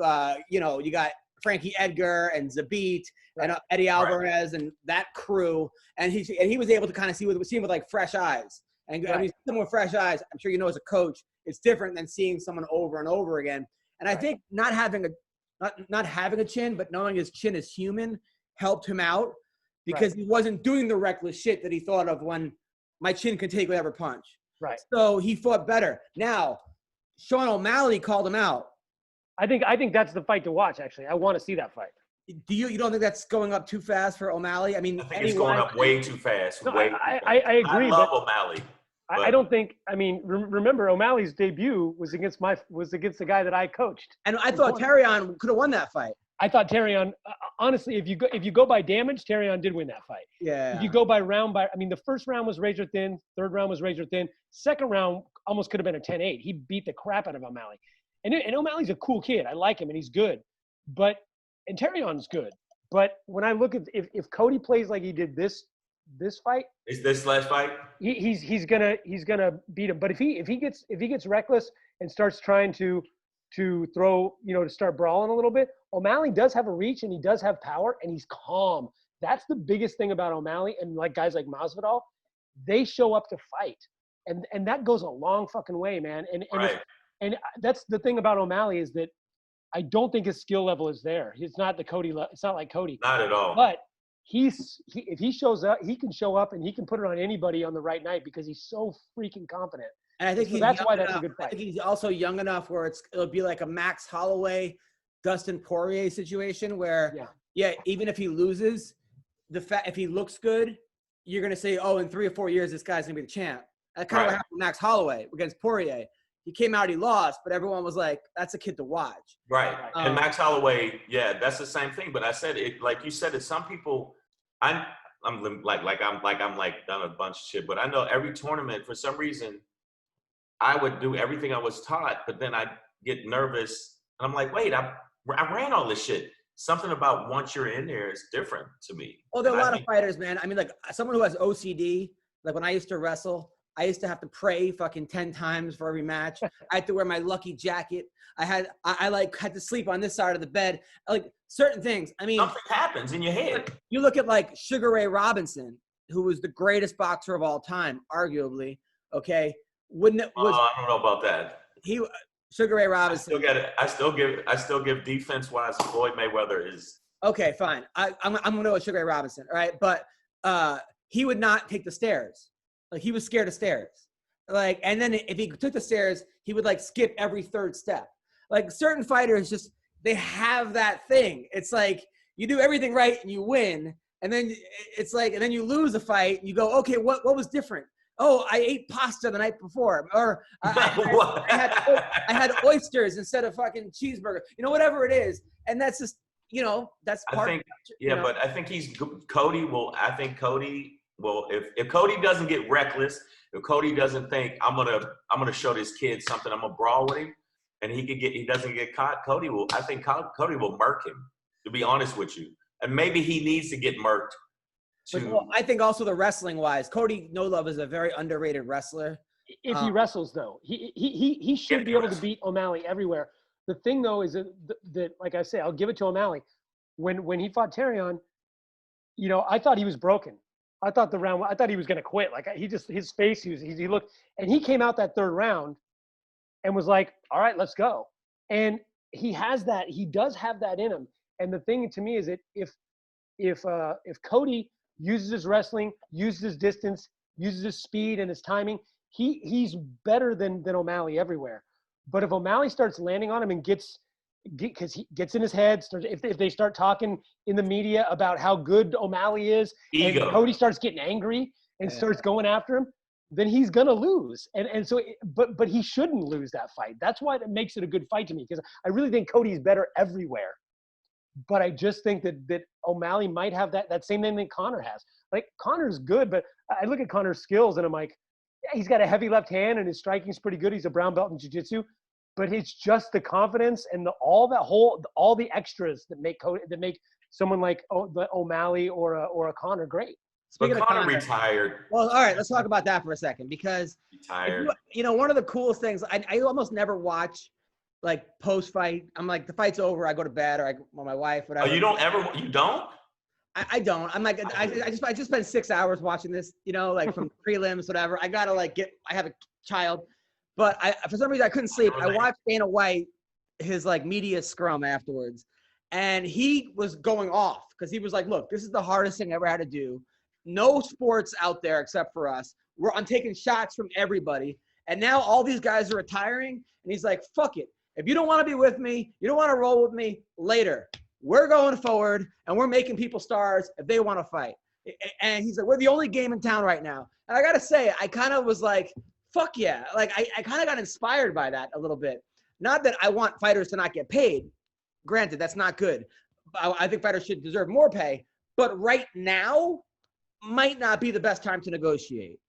[SPEAKER 1] you got Frankie Edgar and Zabit and Eddie Alvarez and that crew. And he was able to kind of see with like fresh eyes And I mean, someone with fresh eyes, I'm sure you know as a coach, it's different than seeing someone over and over again. And I think not having a chin, but knowing his chin is human helped him out because he wasn't doing the reckless shit that he thought of when my chin can take whatever punch.
[SPEAKER 3] Right.
[SPEAKER 1] So he fought better. Now, Sean O'Malley called him out.
[SPEAKER 3] I think that's the fight to watch, actually. I want to see that fight.
[SPEAKER 1] You don't think that's going up too fast for O'Malley? I mean,
[SPEAKER 2] I think it's going up way too fast.
[SPEAKER 3] No, I agree.
[SPEAKER 2] I love O'Malley.
[SPEAKER 3] I don't think. I mean, remember O'Malley's debut was against the guy that I coached.
[SPEAKER 1] And I thought Terrion could have won that fight.
[SPEAKER 3] I thought Terrion, honestly, if you go by damage, Terrion did win that fight.
[SPEAKER 1] Yeah.
[SPEAKER 3] If you go by I mean, the first round was razor thin. Third round was razor thin. Second round almost could have been a 10-8. He beat the crap out of O'Malley. And O'Malley's a cool kid. I like him, and he's good. And Terrion's good. But when I look at if Cody plays like he did this fight,
[SPEAKER 2] is this last fight?
[SPEAKER 3] He's gonna beat him. But if he gets reckless and starts trying to throw, to start brawling a little bit, O'Malley does have a reach and he does have power and he's calm. That's the biggest thing about O'Malley and like guys like Masvidal, they show up to fight. And that goes a long fucking way, man. And that's the thing about O'Malley is that I don't think his skill level is there. It's not the Cody. It's not like Cody.
[SPEAKER 2] Not at all.
[SPEAKER 3] But if he shows up, he can show up and he can put it on anybody on the right night because he's so freaking confident.
[SPEAKER 1] And I think that's why that's a good fight. I think he's also young enough where it'll be like a Max Holloway, Dustin Poirier situation where, even if he loses, if he looks good, you're gonna say, oh, in 3 or 4 years, this guy's gonna be the champ. That kind of what happened with Max Holloway against Poirier. He came out, he lost, but everyone was like, that's a kid to watch.
[SPEAKER 2] Right. And Max Holloway, that's the same thing. But I said it, like you said, it's some people, I'm like done a bunch of shit, but I know every tournament, for some reason, I would do everything I was taught, but then I'd get nervous. And I'm like, wait, I ran all this shit. Something about once you're in there is different to me.
[SPEAKER 1] Well, there are a lot of fighters, man. I mean, like someone who has OCD, like when I used to wrestle, I used to have to pray fucking 10 times for every match. I had to wear my lucky jacket. I had to sleep on this side of the bed. Like certain things. I mean,
[SPEAKER 2] something happens in your head.
[SPEAKER 1] You look at like Sugar Ray Robinson, who was the greatest boxer of all time, arguably. Okay, I don't
[SPEAKER 2] know about that.
[SPEAKER 1] Sugar Ray Robinson.
[SPEAKER 2] I still give defense wise. Floyd Mayweather is
[SPEAKER 1] okay. Fine. I'm gonna go with Sugar Ray Robinson. All right, but he would not take the stairs. Like he was scared of stairs. Like, and then if he took the stairs, he would like skip every third step. Like certain fighters they have that thing. It's like you do everything right and you win. And then it's like, and then you lose a fight and you go, okay, what was different? Oh, I ate pasta the night before. Or I had oysters instead of fucking cheeseburger. Whatever it is. And that's just, that's part of it.
[SPEAKER 2] But I think Cody will, well, if Cody doesn't get reckless, if Cody doesn't think I'm gonna show this kid something, I'm gonna brawl with him, and he doesn't get caught, Cody will murk him. To be honest with you, and maybe he needs to get murked.
[SPEAKER 1] I think also the wrestling wise, Cody No Love is a very underrated wrestler.
[SPEAKER 3] If he wrestles though, he should be able to beat O'Malley everywhere. The thing though is that like I say, I'll give it to O'Malley. When he fought Terrion, I thought he was broken. I thought he was going to quit. Like his face, he looked, and he came out that third round and was like, all right, let's go. And he does have that in him. And the thing to me is that if Cody uses his wrestling, uses his distance, uses his speed and his timing, he's better than O'Malley everywhere. But if O'Malley starts landing on him and because he gets in his head, if they start talking in the media about how good O'Malley is, and Cody starts getting angry and starts going after him, then he's gonna lose. And so, but he shouldn't lose that fight. That's why it makes it a good fight to me, because I really think Cody's better everywhere. But I just think that O'Malley might have that same thing that Conor has. Like Conor's good, but I look at Conor's skills and I'm like, yeah, he's got a heavy left hand and his striking's pretty good. He's a brown belt in jiu-jitsu. But it's just the confidence and all the extras that make someone like O'Malley or a Conor great.
[SPEAKER 2] But Conor retired.
[SPEAKER 1] Well, all right, let's talk about that for a second, because
[SPEAKER 2] retired.
[SPEAKER 1] One of the coolest things, I almost never watch like post fight. I'm like, the fight's over, I go to bed, or I go with my wife, whatever.
[SPEAKER 2] Oh, you don't?
[SPEAKER 1] I don't. I'm like, I just spent 6 hours watching this, you know, like from prelims, whatever. I gotta like I have a child, but for some reason I couldn't sleep. I watched Dana White, his like media scrum afterwards, and he was going off because he was like, look, this is the hardest thing I ever had to do. No sports out there except for us. I'm taking shots from everybody. And now all these guys are retiring. And he's like, fuck it. If you don't want to be with me, you don't want to roll with me, later. We're going forward, and we're making people stars if they want to fight. And he's like, we're the only game in town right now. And I got to say, I kind of was like, fuck yeah. Like, I kind of got inspired by that a little bit. Not that I want fighters to not get paid. Granted, that's not good. I think fighters should deserve more pay. But right now might not be the best time to negotiate.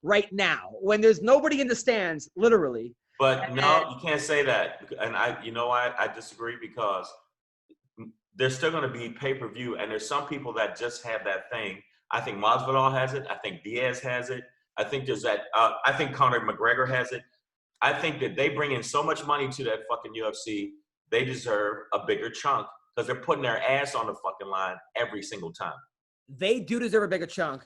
[SPEAKER 1] Right now, when there's nobody in the stands, literally.
[SPEAKER 2] But no, you can't say that. And I disagree, because there's still going to be pay-per-view, and there's some people that just have that thing. I think Masvidal has it. I think Diaz has it. I think there's that. I think Conor McGregor has it. I think that they bring in so much money to that fucking UFC, they deserve a bigger chunk, because they're putting their ass on the fucking line every single time.
[SPEAKER 1] They do deserve a bigger chunk.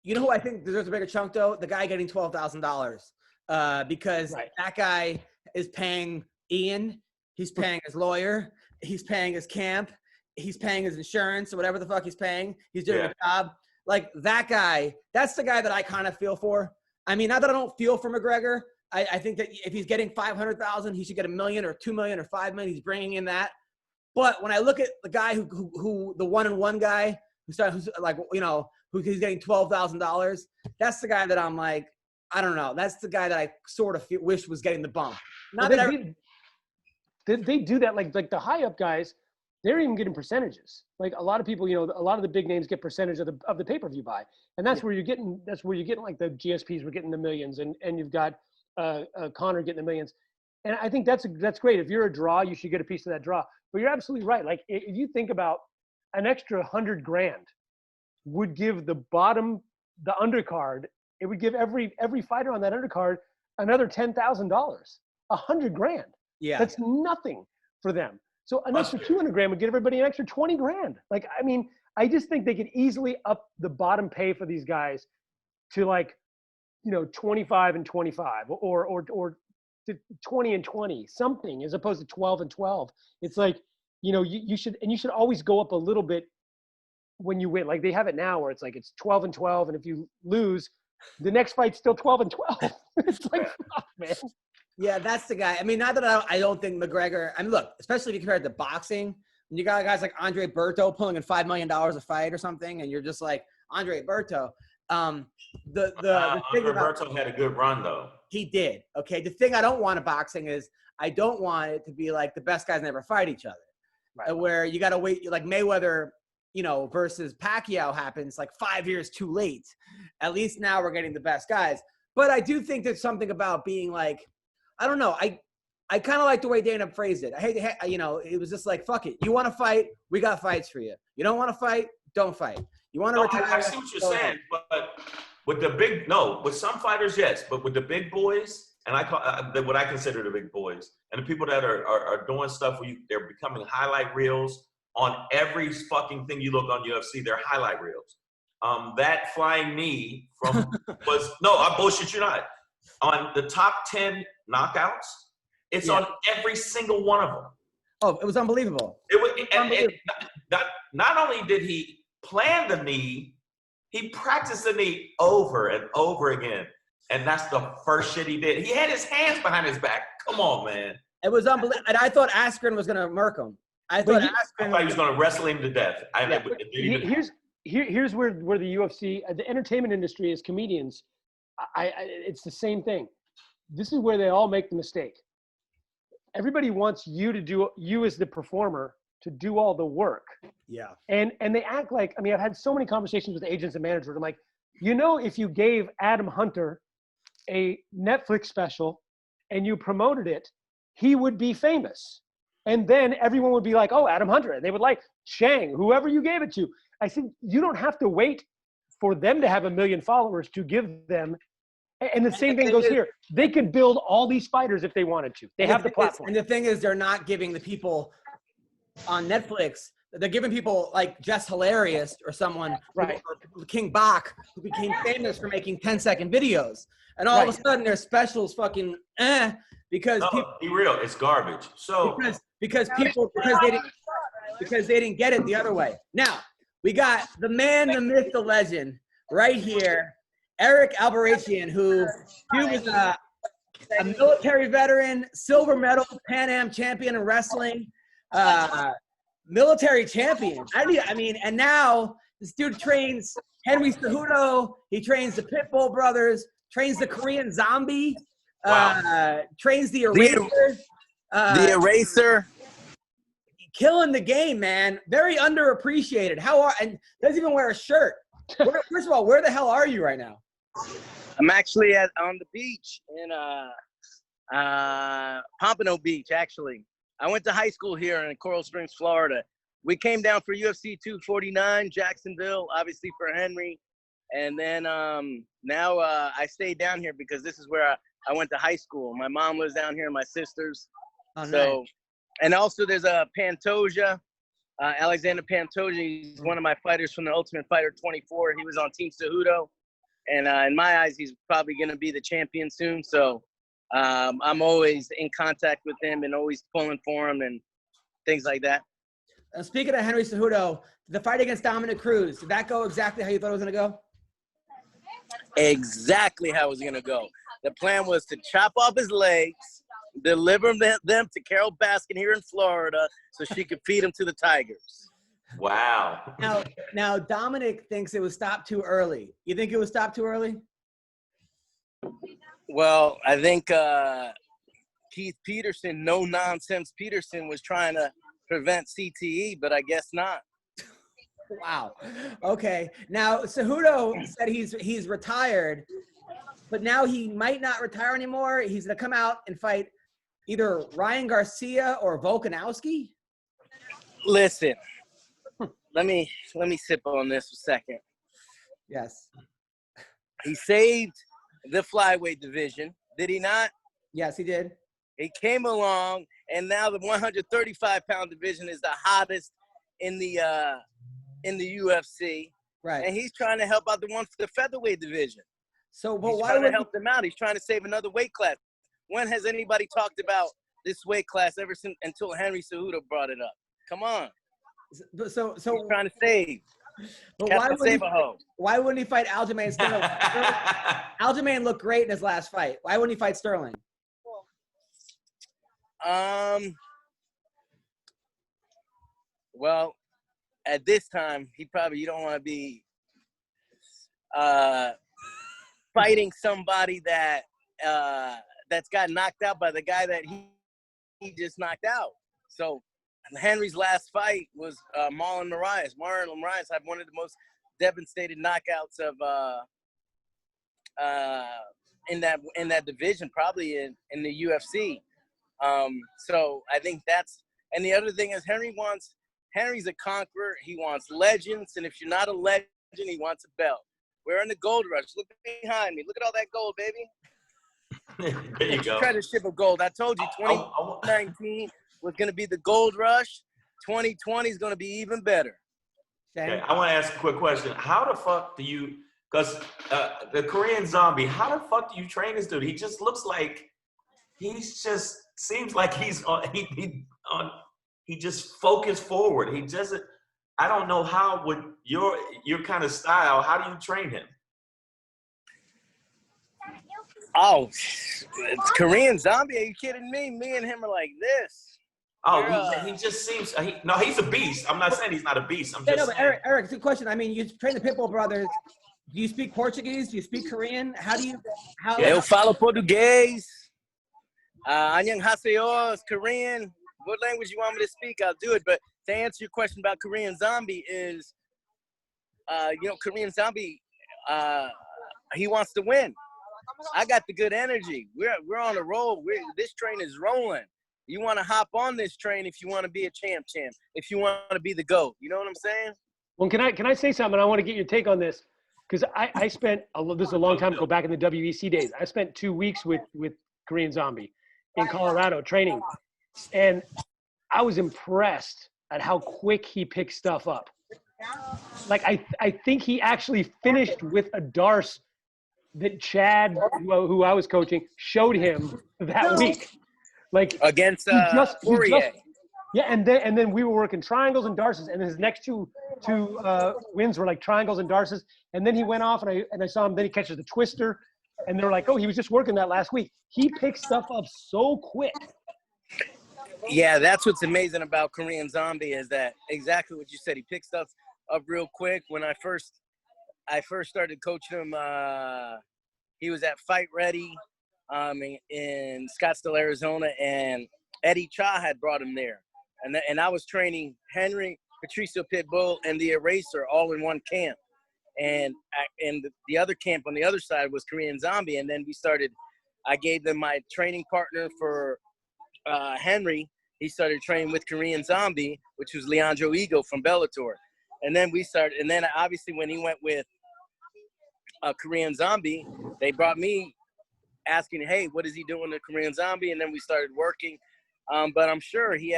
[SPEAKER 1] You know who I think deserves a bigger chunk, though? The guy getting $12,000. Because that guy is paying Ian. He's paying his lawyer. He's paying his camp. He's paying his insurance or whatever the fuck he's paying. He's doing a job. Like, that guy, that's the guy that I kind of feel for. I mean, not that I don't feel for McGregor. I think that if he's getting $500,000, he should get $1 million or $2 million or $5 million. He's bringing in that. But when I look at the guy who the one-on-one guy who's like, you know, who's getting $12,000, that's the guy that I'm like, I don't know. That's the guy that I sort of wish was getting the bump.
[SPEAKER 3] They do that. Like the high up guys, they're even getting percentages. Like a lot of people, you know, a lot of the big names get percentage of the pay-per-view buy, and that's where you're getting. That's where you're getting like the GSPs were getting the millions, and you've got Conor getting the millions. And I think that's great. If you're a draw, you should get a piece of that draw. But you're absolutely right. Like if you think about an extra $100,000 would give the undercard. It would give every fighter on that undercard another $10,000, $100,000.
[SPEAKER 1] Yeah,
[SPEAKER 3] that's nothing for them. So an extra $200,000 would get everybody an extra $20,000. Like, I mean, I just think they could easily up the bottom pay for these guys to like, you know, 25 and 25 or to 20 and 20, something, as opposed to 12 and 12. It's like, you know, you should always go up a little bit when you win. Like they have it now where it's like it's 12 and 12, and if you lose, the next fight's still 12 and 12. It's like, fuck, man.
[SPEAKER 1] Yeah, that's the guy. I mean, not that I don't think McGregor. I mean, look, especially if you compare it to boxing, when you got guys like Andre Berto pulling in $5 million a fight or something, and you're just like, Andre Berto. The thing about
[SPEAKER 2] Berto had a good run though.
[SPEAKER 1] He did. Okay. The thing I don't want in boxing is I don't want it to be like the best guys never fight each other, right? Where you got to wait, like Mayweather, you know, versus Pacquiao happens like 5 years too late. At least now we're getting the best guys. But I do think there's something about being like, I don't know. I kind of like the way Dana phrased it. I hate to, you know, it was just like, fuck it. You want to fight? We got fights for you. You don't want to fight? Don't fight. You want to retire?
[SPEAKER 2] I see what you're saying, but with the with some fighters, yes, but with the big boys, and I call what I consider the big boys, and the people that are doing stuff where they're becoming highlight reels on every fucking thing you look on UFC, they're highlight reels. That flying knee from I bullshit you not. On the top 10 knockouts, it's on every single one of them.
[SPEAKER 1] Oh, it was unbelievable.
[SPEAKER 2] It was, and not only did he plan the knee, he practiced the knee over and over again. And that's the first shit he did. He had his hands behind his back. Come on, man.
[SPEAKER 1] It was unbelievable. And I thought Askren was going to murk him. I thought
[SPEAKER 2] he was going to wrestle him to death.
[SPEAKER 3] Here's where the UFC, the entertainment industry, as comedians, it's the same thing. This is where they all make the mistake. Everybody wants you as the performer to do all the work.
[SPEAKER 1] Yeah. And
[SPEAKER 3] they act like, I mean, I've had so many conversations with agents and managers. I'm like, you know, if you gave Adam Hunter a Netflix special and you promoted it, he would be famous. And then everyone would be like, oh, Adam Hunter. And they would like Shang, whoever you gave it to. I said, you don't have to wait for them to have 1 million followers to give them. And the same thing goes here. They could build all these fighters if they wanted to. They have the platform.
[SPEAKER 1] And the thing is, they're not giving the people on Netflix they're giving people like Just Hilarious or someone,
[SPEAKER 3] Right.
[SPEAKER 1] or King Bach, who became famous for making 10-second videdos. And all of a sudden their specials fucking because people,
[SPEAKER 2] be real, it's garbage. So
[SPEAKER 1] because they didn't get it the other way. Now, we got the man, the myth, the legend right here, Eric Albarracin, who he was a military veteran, silver medal Pan Am champion in wrestling, military champion. I mean, and now this dude trains Heny Cejudo. He trains the Pitbull brothers, trains the Korean Zombie, trains the Eraser.
[SPEAKER 5] The Eraser.
[SPEAKER 1] Killing the game, man. Very underappreciated. And doesn't even wear a shirt. First of all, where the hell are you right now?
[SPEAKER 5] I'm actually on the beach in Pompano Beach, actually. I went to high school here in Coral Springs, Florida. We came down for UFC 249, Jacksonville, obviously for Heny. And then now I stayed down here because this is where I went to high school. My mom lives down here and my sisters.
[SPEAKER 1] Oh,
[SPEAKER 5] so,
[SPEAKER 1] nice.
[SPEAKER 5] And also there's a Pantoja, Alexander Pantoja. He's one of my fighters from the Ultimate Fighter 24. He was on Team Cejudo. And in my eyes, he's probably going to be the champion soon. So I'm always in contact with him and always pulling for him and things like that.
[SPEAKER 1] Speaking of Heny Cejudo, the fight against Dominic Cruz, did that go exactly how you thought it was going to go?
[SPEAKER 5] Exactly how it was going to go. The plan was to chop off his legs, deliver them to Carol Baskin here in Florida so she could feed him to the Tigers.
[SPEAKER 2] Wow.
[SPEAKER 1] Now Dominic thinks it was stopped too early. You think it was stopped too early?
[SPEAKER 5] Well, I think Keith Peterson, no nonsense Peterson, was trying to prevent CTE, but I guess not.
[SPEAKER 1] Wow. Okay. Now Cejudo said he's retired, but now he might not retire anymore. He's gonna come out and fight either Ryan Garcia or Volkanowski.
[SPEAKER 5] Listen, let me sip on this a second.
[SPEAKER 1] Yes.
[SPEAKER 5] He saved the flyweight division, did he not?
[SPEAKER 1] Yes, he did.
[SPEAKER 5] He came along, and now the 135-pound division is the hottest in the UFC.
[SPEAKER 1] Right.
[SPEAKER 5] And he's trying to help out the featherweight division.
[SPEAKER 1] So, but
[SPEAKER 5] he's
[SPEAKER 1] why
[SPEAKER 5] trying
[SPEAKER 1] would
[SPEAKER 5] to help them out? He's trying to save another weight class. When has anybody talked about this weight class ever since until Heny Cejudo brought it up? Come on.
[SPEAKER 1] So
[SPEAKER 5] he's trying to save.
[SPEAKER 1] But why wouldn't he fight Aljamain Sterling? Aljamain looked great in his last fight. Why wouldn't he fight Sterling?
[SPEAKER 5] Well, at this time, you don't want to be fighting somebody that's got knocked out by the guy that he just knocked out. So Henry's last fight was Marlon Moraes. Marlon Moraes had one of the most devastating knockouts of in that division, probably in the UFC. So I think and the other thing is Henry's a conqueror. He wants legends, and if you're not a legend, he wants a belt. We're in the gold rush. Look behind me. Look at all that gold, baby.
[SPEAKER 2] There you go.
[SPEAKER 5] Apprenticeship of gold. I told you 2019 was going to be the gold rush. 2020 is going to be even better.
[SPEAKER 2] Okay, I want to ask a quick question. How the fuck do you, because the Korean Zombie, how the fuck do you train this dude? He just looks like, seems like he's on, he just focused forward. He doesn't, I don't know how would your kind of style, how do you train him?
[SPEAKER 5] Oh, it's Korean Zombie. Are you kidding me? Me and him are like this.
[SPEAKER 2] Oh, he just seems, he's a beast. I'm not saying he's not a beast. I'm just saying.
[SPEAKER 1] Eric, good question. I mean, you train the Pitbull brothers. Do you speak Portuguese? Do you speak Korean?
[SPEAKER 5] Eu falo português. Annyeonghaseyo is Korean. What language you want me to speak, I'll do it. But to answer your question about Korean Zombie is, Korean Zombie, he wants to win. I got the good energy. We're on a roll. This train is rolling. You want to hop on this train if you want to be a champ. If you want to be the GOAT. You know what I'm saying?
[SPEAKER 3] Well, can I say something? I want to get your take on this because I spent this is a long time ago, back in the WEC days. I spent 2 weeks with Korean Zombie in Colorado training, and I was impressed. at how quick he picks stuff up. Like, I think he actually finished with a Darce that Chad, who I was coaching, showed him that week. Like,
[SPEAKER 5] against Poirier.
[SPEAKER 3] Yeah, and then we were working triangles and Darces, and his next two wins were like triangles and Darces. And then he went off, and I saw him. Then he catches the twister, and they're like, "Oh, he was just working that last week." He picks stuff up so quick.
[SPEAKER 5] Yeah, that's what's amazing about Korean Zombie is that exactly what you said. He picks stuff up real quick. When I first started coaching him, he was at Fight Ready in Scottsdale, Arizona, and Eddie Cha had brought him there. And I was training Heny, Patricio Pitbull, and the Eraser all in one camp. And the other camp on the other side was Korean Zombie. And then I gave them my training partner for Heny. He started training with Korean Zombie, which was Leandro Ego from Bellator. And then obviously when he went with Korean Zombie, they brought me asking, hey, what is he doing to Korean Zombie? And then we started working. But I'm sure he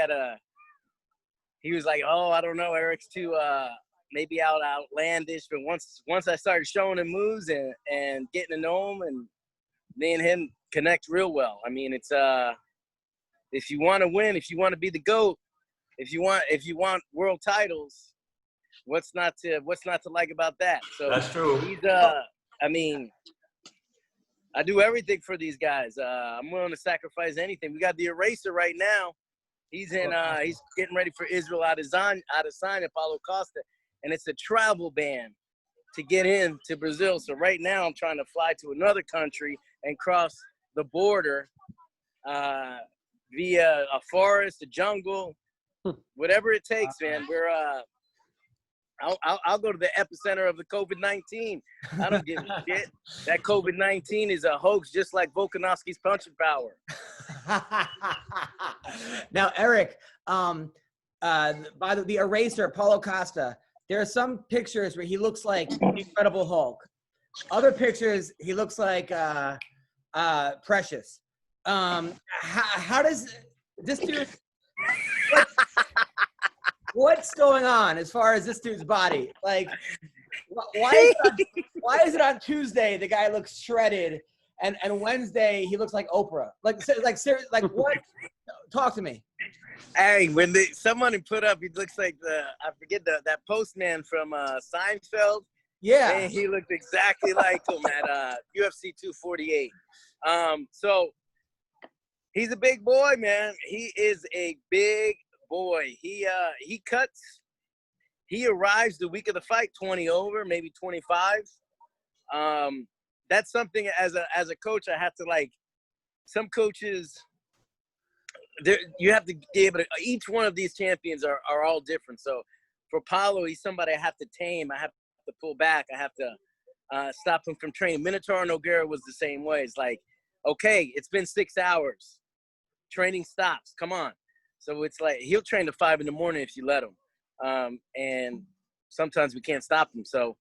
[SPEAKER 5] was like, oh, I don't know, Eric's too maybe outlandish. But once I started showing him moves and getting to know him, and me and him connect real well. I mean, it's if you want to win, if you want to be the GOAT, if you want world titles, what's not to like about that? So
[SPEAKER 2] that's true.
[SPEAKER 5] He's I mean, I do everything for these guys. I'm willing to sacrifice anything. We got the Eraser right now. He's getting ready for Israel Adesanya at Paulo Costa, and it's a travel ban to get into Brazil. So right now I'm trying to fly to another country and cross the border via a forest, a jungle, whatever it takes, man. We're I'll go to the epicenter of the COVID-19. I don't give a shit. That COVID-19 is a hoax, just like Volkanovski's punching power.
[SPEAKER 1] Now, Eric, by the Eraser, Paulo Costa, there are some pictures where he looks like the Incredible Hulk. Other pictures, he looks like Precious. How does this dude? What's going on as far as this dude's body? Like, why is it on Tuesday the guy looks shredded, and Wednesday he looks like Oprah? Like what? Talk to me.
[SPEAKER 5] Hey, when someone put up, he looks like I forget that postman from Seinfeld.
[SPEAKER 1] Yeah,
[SPEAKER 5] and he looked exactly like him at UFC 248. So he's a big boy, man. He is a big boy. He arrives the week of the fight 20 over, maybe 25. That's something as a coach I have to like. Some coaches, you have to be able to. Each one of these champions are all different. So for Paulo, he's somebody I have to tame. I have to pull back. I have to stop him from training. Minotaur Nogueira was the same way. It's like, okay, it's been 6 hours. Training stops. Come on. So it's like he'll train to 5 in the morning if you let him. And sometimes we can't stop him. So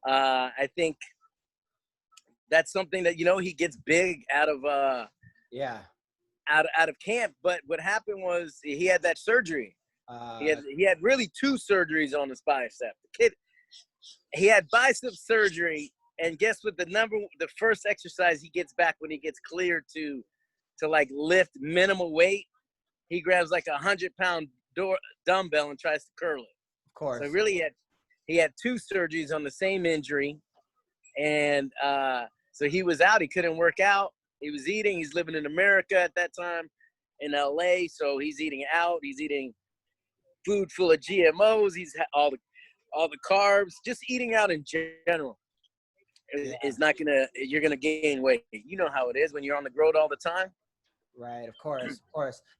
[SPEAKER 5] I think that's something that, he gets big out of out of camp. But what happened was he had that surgery. He had really 2 surgeries on his bicep. The kid, he had bicep surgery, and guess what? The first exercise he gets back when he gets cleared to like lift minimal weight, he grabs like 100-pound dumbbell and tries to curl it.
[SPEAKER 1] Of course.
[SPEAKER 5] So really he had 2 surgeries on the same injury, and so he was out. He couldn't work out. He was eating. He's living in America at that time in LA, so he's eating out. He's eating food full of GMOs. He's all the carbs. Just eating out in general is not gonna. You're gonna gain weight. You know how it is when you're on the road all the time.
[SPEAKER 1] Right, of course.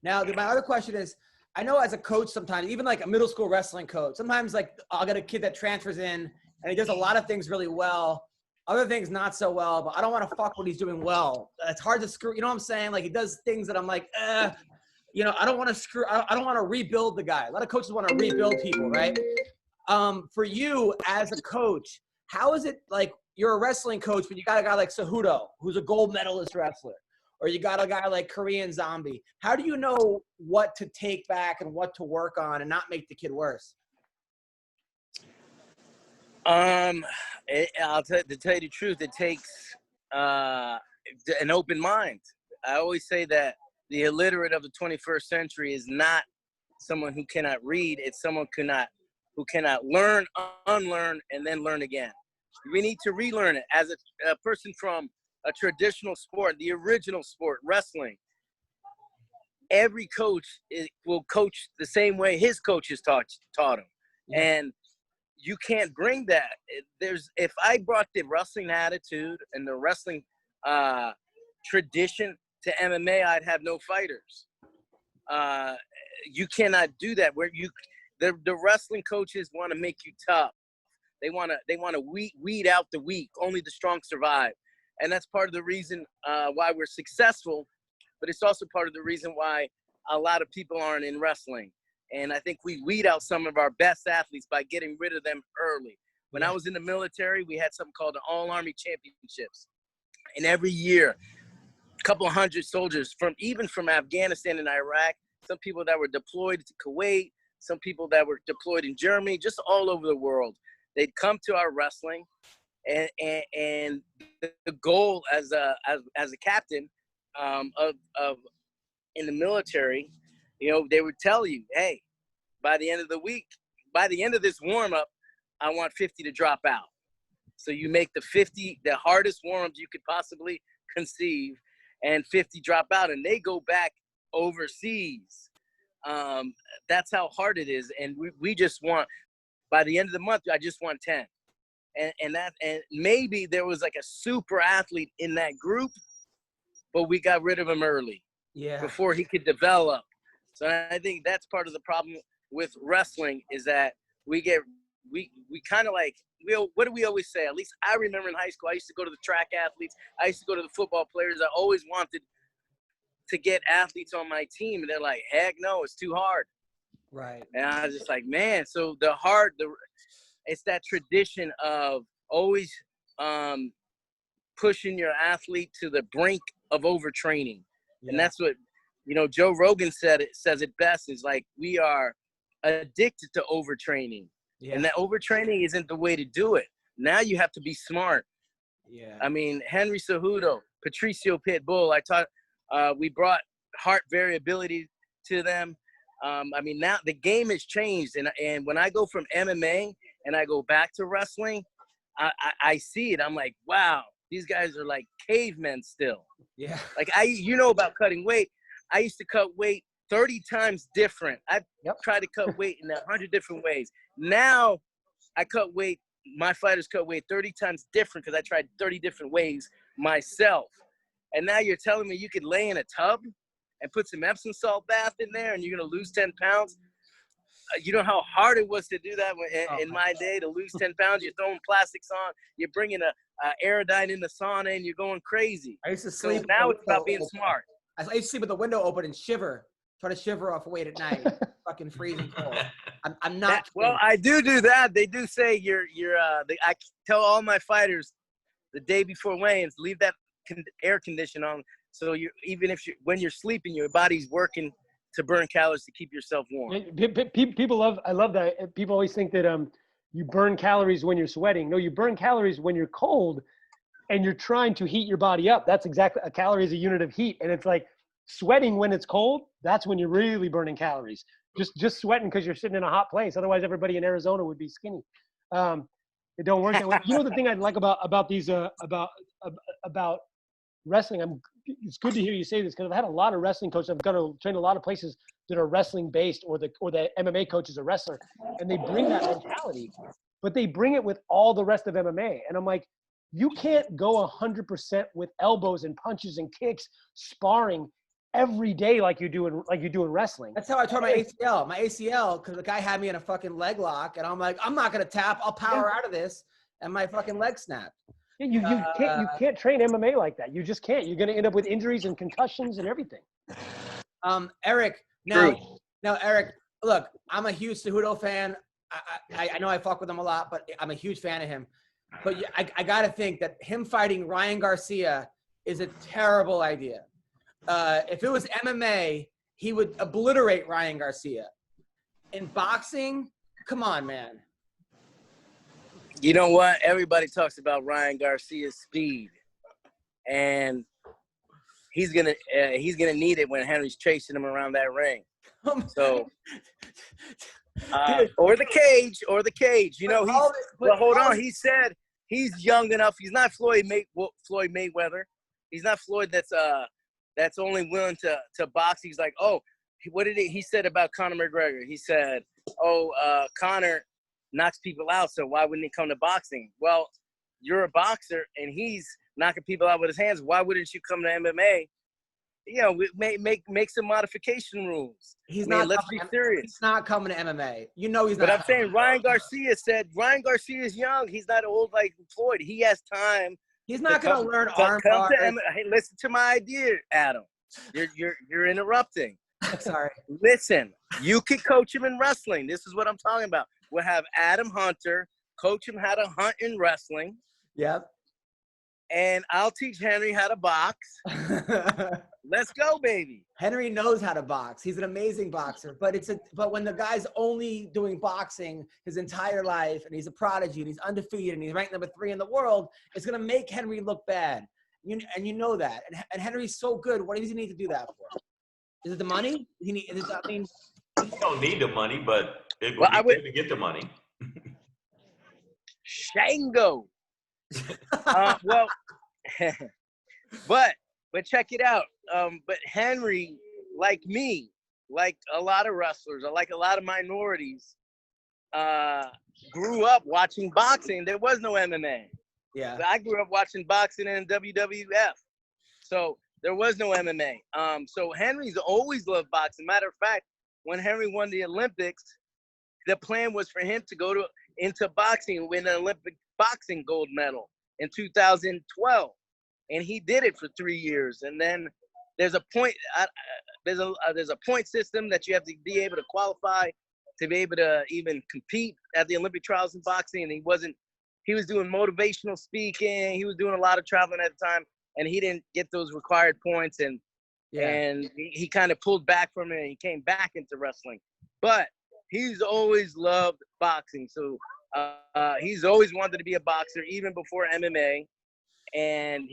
[SPEAKER 1] Now, my other question is, I know as a coach sometimes, even like a middle school wrestling coach, sometimes like I'll get a kid that transfers in and he does a lot of things really well, other things not so well, but I don't want to fuck what he's doing well. It's hard to screw, you know what I'm saying? Like he does things that I'm like, I don't want to screw, I don't want to rebuild the guy. A lot of coaches want to rebuild people, right? For you as a coach, how is it like you're a wrestling coach, but you got a guy like Cejudo, who's a gold medalist wrestler? or you got a guy like Korean Zombie. How do you know what to take back and what to work on and not make the kid worse?
[SPEAKER 5] To tell you the truth, it takes an open mind. I always say that the illiterate of the 21st century is not someone who cannot read. It's someone who cannot learn, unlearn, and then learn again. We need to relearn it. As a person from a traditional sport, the original sport, wrestling, every coach will coach the same way his coaches taught him.
[SPEAKER 1] Yeah.
[SPEAKER 5] And you can't bring that. If I brought the wrestling attitude and the wrestling tradition to MMA, I'd have no fighters. You cannot do that. The wrestling coaches want to make you tough. They want to weed out the weak. Only the strong survive, and that's part of the reason why we're successful. But it's also part of the reason why a lot of people aren't in wrestling. And I think we weed out some of our best athletes by getting rid of them early. When I was in the military, we had something called the All-Army Championships. And every year, a couple hundred soldiers even from Afghanistan and Iraq, some people that were deployed to Kuwait, some people that were deployed in Germany, just all over the world. They'd come to our wrestling, and the goal as a captain of in the military, they would tell you, hey, by the end of the week, by the end of this warm-up, I want 50 to drop out. So you make the 50 the hardest warm-ups you could possibly conceive, and 50 drop out, and they go back overseas. That's how hard it is, and we just want, by the end of the month, I just want 10. And maybe there was like a super athlete in that group, but we got rid of him early.
[SPEAKER 1] Yeah.
[SPEAKER 5] Before he could develop. So I think that's part of the problem with wrestling, is that we kind of like, what do we always say? At least I remember in high school, I used to go to the track athletes. I used to go to the football players. I always wanted to get athletes on my team, and they're like, heck no, it's too hard.
[SPEAKER 1] Right.
[SPEAKER 5] And I was just like, man, so it's that tradition of always pushing your athlete to the brink of overtraining. Yeah. And that's what, Joe Rogan says it best, is like, we are addicted to overtraining. Yeah. And that overtraining isn't the way to do it. Now you have to be smart. Yeah. I mean, Heny Cejudo, Patricio Pitbull, we brought heart variability to them. I mean, now the game has changed. And when I go from MMA and I go back to wrestling, I see it. I'm like, wow, these guys are like cavemen still.
[SPEAKER 1] Yeah.
[SPEAKER 5] Like about cutting weight. I used to cut weight 30 times different. I tried to cut weight in 100 different ways. Now my fighters cut weight 30 times different because I tried 30 different ways myself. And now you're telling me you could lay in a tub and put some Epsom salt bath in there and you're going to lose 10 pounds? You know how hard it was to do that in my day, to lose 10 pounds? You're throwing plastics on. You're bringing a Aerodyne in the sauna, and you're going crazy.
[SPEAKER 1] I used to sleep.
[SPEAKER 5] So now it's about being smart.
[SPEAKER 1] I used to sleep with the window open and shiver. Try to shiver off weight at night. Fucking freezing cold. I'm not.
[SPEAKER 5] Well, I do that. They do say I tell all my fighters the day before weigh-ins, leave that air condition on. So when you're sleeping, your body's working to burn calories to keep yourself warm.
[SPEAKER 3] I love that. People always think that you burn calories when you're sweating. No, you burn calories when you're cold and you're trying to heat your body up. That's exactly, a calorie is a unit of heat. And it's like sweating when it's cold, that's when you're really burning calories. Just sweating because you're sitting in a hot place. Otherwise, everybody in Arizona would be skinny. It don't work that way. The thing I like about these about wrestling, it's good to hear you say this, because I've had a lot of wrestling coaches. I've gone to train a lot of places that are wrestling based, or the MMA coach is a wrestler, and they bring that mentality, but they bring it with all the rest of MMA. And I'm like, you can't go 100% with elbows and punches and kicks, sparring every day like you do in wrestling.
[SPEAKER 1] That's how I tore my ACL. My ACL, because the guy had me in a fucking leg lock, and I'm like, I'm not gonna tap. I'll power out of this, and my fucking leg snapped.
[SPEAKER 3] Yeah, you can't train MMA like that. You just can't. You're gonna end up with injuries and concussions and everything.
[SPEAKER 1] Eric, Eric, look, I'm a huge Cejudo fan. I know I fuck with him a lot, but I'm a huge fan of him. But I got to think that him fighting Ryan Garcia is a terrible idea. if it was MMA, he would obliterate Ryan Garcia. In boxing, come on, man.
[SPEAKER 5] You know what? Everybody talks about Ryan Garcia's speed, and he's gonna need it when Henry's chasing him around that ring. So, or the cage. You know, well, hold on. He said he's young enough. He's not Floyd Mayweather. He's not Floyd that's only willing to box. He's like, oh, what did he said about Conor McGregor? He said, Conor knocks people out, so why wouldn't he come to boxing? Well, you're a boxer, and he's knocking people out with his hands. Why wouldn't you come to MMA? You know, make some modification rules. Let's be serious.
[SPEAKER 1] He's not coming to MMA. You know he's not.
[SPEAKER 5] But I'm saying Ryan Garcia is young. He's not old like Floyd. He has time.
[SPEAKER 1] He's not going to learn arm bars.
[SPEAKER 5] Hey, listen to my idea, Adam. You're interrupting.
[SPEAKER 1] Sorry.
[SPEAKER 5] Listen, you could coach him in wrestling. This is what I'm talking about. We'll have Adam Hunter coach him how to hunt in wrestling.
[SPEAKER 1] Yep.
[SPEAKER 5] And I'll teach Henry how to box. Let's go, baby.
[SPEAKER 1] Henry knows how to box. He's an amazing boxer. But when the guy's only doing boxing his entire life, and he's a prodigy, and he's undefeated, and he's ranked number 3 in the world, it's going to make Henry look bad. And you know that. And Henry's so good. What does he need to do that for? Is it the money?
[SPEAKER 2] You don't need the money, but it would be good to get the money.
[SPEAKER 5] Shango. But check it out. But Henry, like me, like a lot of wrestlers, or like a lot of minorities, grew up watching boxing. There was no MMA.
[SPEAKER 1] Yeah.
[SPEAKER 5] I grew up watching boxing and WWF. So there was no MMA. So Henry's always loved boxing. Matter of fact, when Henry won the Olympics, the plan was for him to go into boxing and win an Olympic boxing gold medal in 2012. And he did it for 3 years. And then there's a point system that you have to be able to qualify to be able to even compete at the Olympic trials in boxing. And he was doing motivational speaking. He was doing a lot of traveling at the time, and he didn't get those required points. And he kind of pulled back from it, and he came back into wrestling. But he's always loved boxing. So he's always wanted to be a boxer, even before MMA. And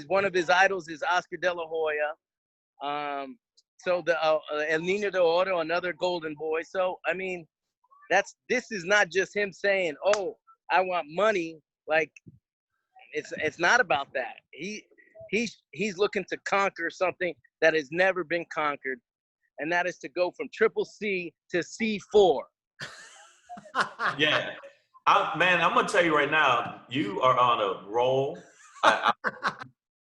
[SPEAKER 5] one of his idols is Oscar De La Hoya. So El Niño de Oro, another golden boy. So I mean, this is not just him saying, "Oh, I want money." Like, it's not about that. He's looking to conquer something that has never been conquered, and that is to go from Triple C to C4.
[SPEAKER 2] Yeah, man, I'm gonna tell you right now, you are on a roll.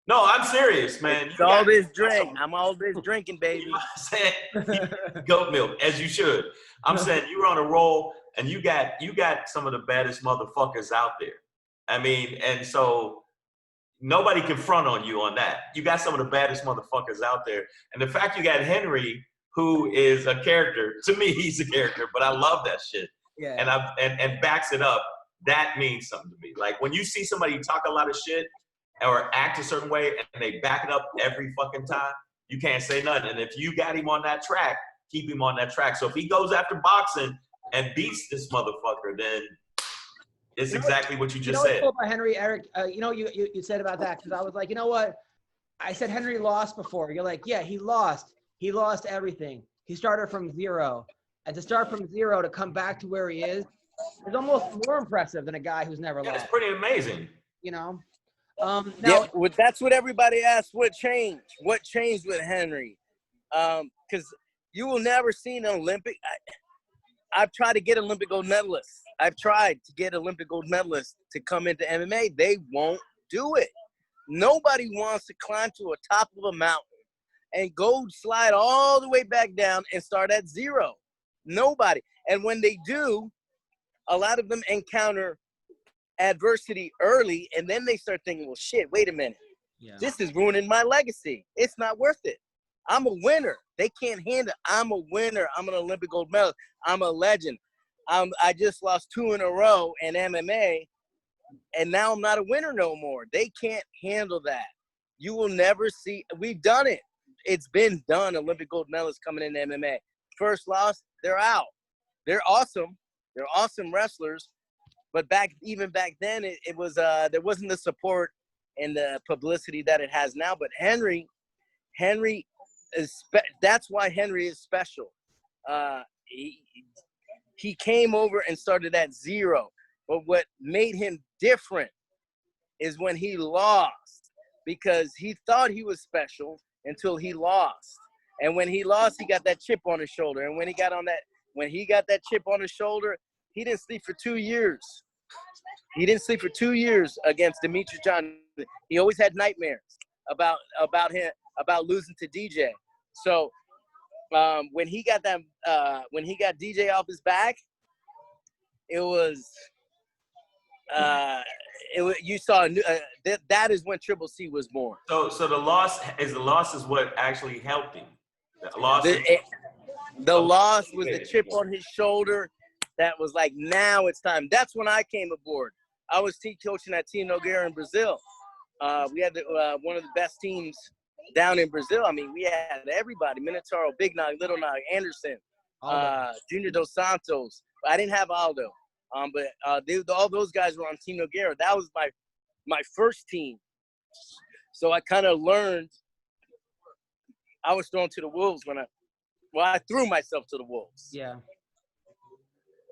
[SPEAKER 2] No, I'm serious, man.
[SPEAKER 5] It's all this drink. I'm all this drinking, baby.
[SPEAKER 2] You know what I'm saying? Goat milk, as you should. I'm saying you're on a roll, and you got some of the baddest motherfuckers out there. I mean, and so nobody can front on you on that. You got some of the baddest motherfuckers out there. And the fact you got Henry, who is a character, to me, he's a character, but I love that shit.
[SPEAKER 1] Yeah.
[SPEAKER 2] And backs it up. That means something to me. Like, when you see somebody talk a lot of shit or act a certain way and they back it up every fucking time, you can't say nothing. And if you got him on that track, keep him on that track. So if he goes after boxing and beats this motherfucker, then it's exactly what you just said.
[SPEAKER 1] What's cool about Henry, Eric? You said about that, because I was like, you know what? I said Henry lost before. You're like, yeah, he lost. He lost everything. He started from zero. And to start from zero to come back to where he is almost more impressive than a guy who's never lost.
[SPEAKER 2] It's pretty amazing.
[SPEAKER 1] You know?
[SPEAKER 5] That's what everybody asks. What changed? What changed with Henry? Because you will never see an Olympic. I've tried to get Olympic gold medalists. I've tried to get Olympic gold medalists to come into MMA. They won't do it. Nobody wants to climb to a top of a mountain and go slide all the way back down and start at zero. Nobody. And when they do, a lot of them encounter adversity early, and then they start thinking, well, shit, wait a minute. Yeah. This is ruining my legacy. It's not worth it. I'm a winner. They can't handle it. I'm a winner. I'm an Olympic gold medalist. I'm a legend. I just lost 2 in a row in MMA, and now I'm not a winner no more. They can't handle that. You will never see. We've done it. it's been done. Olympic gold medalists coming into MMA. First loss, they're out. They're awesome. They're awesome wrestlers. But even back then, it was there wasn't the support and the publicity that it has now. But Heny is that's why Heny is special. He came over and started at zero. But what made him different is when he lost, because he thought he was special until he lost. And when he lost, he got that chip on his shoulder. And when he got that chip on his shoulder, he didn't sleep for 2 years. He didn't sleep for 2 years against Demetrius Johnson. He always had nightmares about losing to DJ. So when he got DJ off his back, you saw that is when Triple C was born.
[SPEAKER 2] So the loss is what actually helped him.
[SPEAKER 5] The loss was the chip on his shoulder. That was like, now it's time. That's when I came aboard. I was coaching at Team Nogueira in Brazil. We had one of the best teams down in Brazil. I mean, we had everybody: Minotauro, Big Nog, Little Nog, Anderson, Junior Dos Santos. I didn't have Aldo, but all those guys were on Team Nogueira. That was my first team. So I kind of learned. I was thrown to the wolves I threw myself to the wolves.
[SPEAKER 1] Yeah.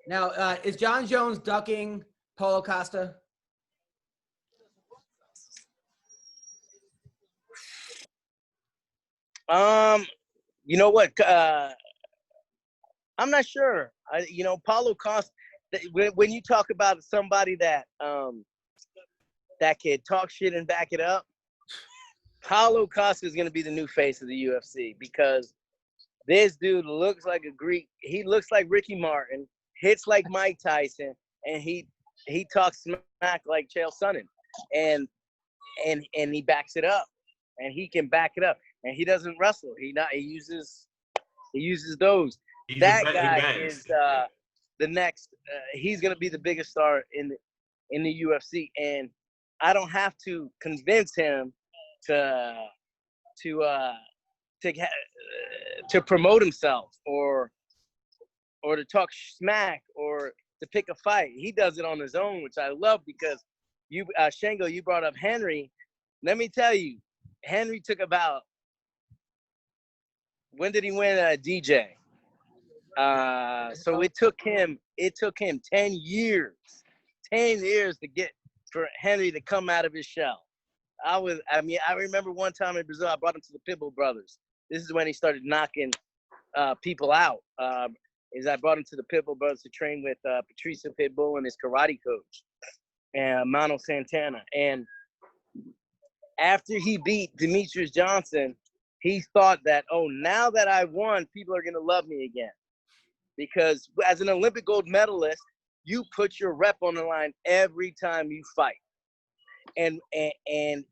[SPEAKER 1] Now, is John Jones ducking Paulo Costa?
[SPEAKER 5] You know what? I'm not sure. Paulo Costa. When you talk about somebody that can talk shit and back it up, Paulo Costa is going to be the new face of the UFC, because this dude looks like a Greek. He looks like Ricky Martin, hits like Mike Tyson, and he talks smack like Chael Sonnen, and he backs it up, and he can back it up, and he doesn't wrestle. He uses those. That guy is the next. He's gonna be the biggest star in the UFC, and I don't have to convince him to promote himself or to talk smack or to pick a fight. He does it on his own, which I love, because Shango, you brought up Heny. Let me tell you, Heny took about, when did he win DJ? So it took him 10 years to get for Heny to come out of his shell. I remember one time in Brazil, I brought him to the Pitbull Brothers. This is when he started knocking people out. I brought him to the Pitbull Brothers to train with Patricio Pitbull and his karate coach, and Mano Santana. And after he beat Demetrius Johnson, he thought that, now that I won, people are going to love me again. Because as an Olympic gold medalist, you put your rep on the line every time you fight. And in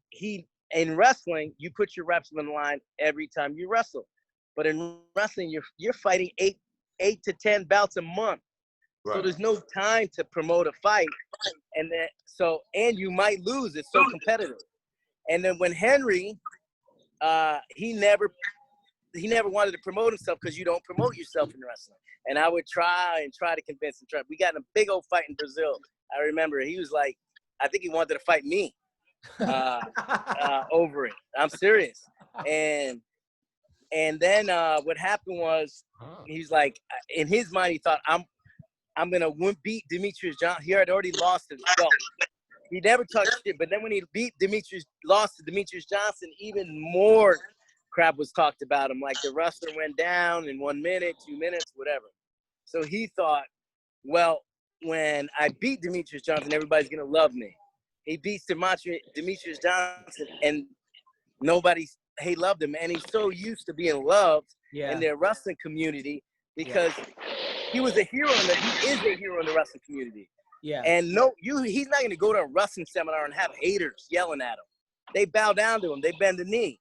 [SPEAKER 5] wrestling, you put your reps on the line every time you wrestle. But in wrestling, you're fighting 8 to 10 bouts a month. Right. So there's no time to promote a fight. And you might lose. It's so competitive. And then when Heny, he never wanted to promote himself, because you don't promote yourself in wrestling. And I would try to convince him. We got in a big old fight in Brazil. I remember he was like, I think he wanted to fight me over it. I'm serious. And then what happened was, he's like, in his mind, he thought, I'm gonna beat Demetrius Johnson. He had already lost his belt. He never touched it. But then when he lost to Demetrius Johnson, even more crap was talked about him. Like, the wrestler went down in 1 minute, 2 minutes, whatever. So he thought, well, when I beat Demetrius Johnson, everybody's gonna love me. He beats Demetrius Johnson, and he loved him, and he's so used to being loved in their wrestling community, because he was a hero he is a hero in the wrestling community. Yeah. And he's not gonna go to a wrestling seminar and have haters yelling at him. They bow down to him. They bend the knee.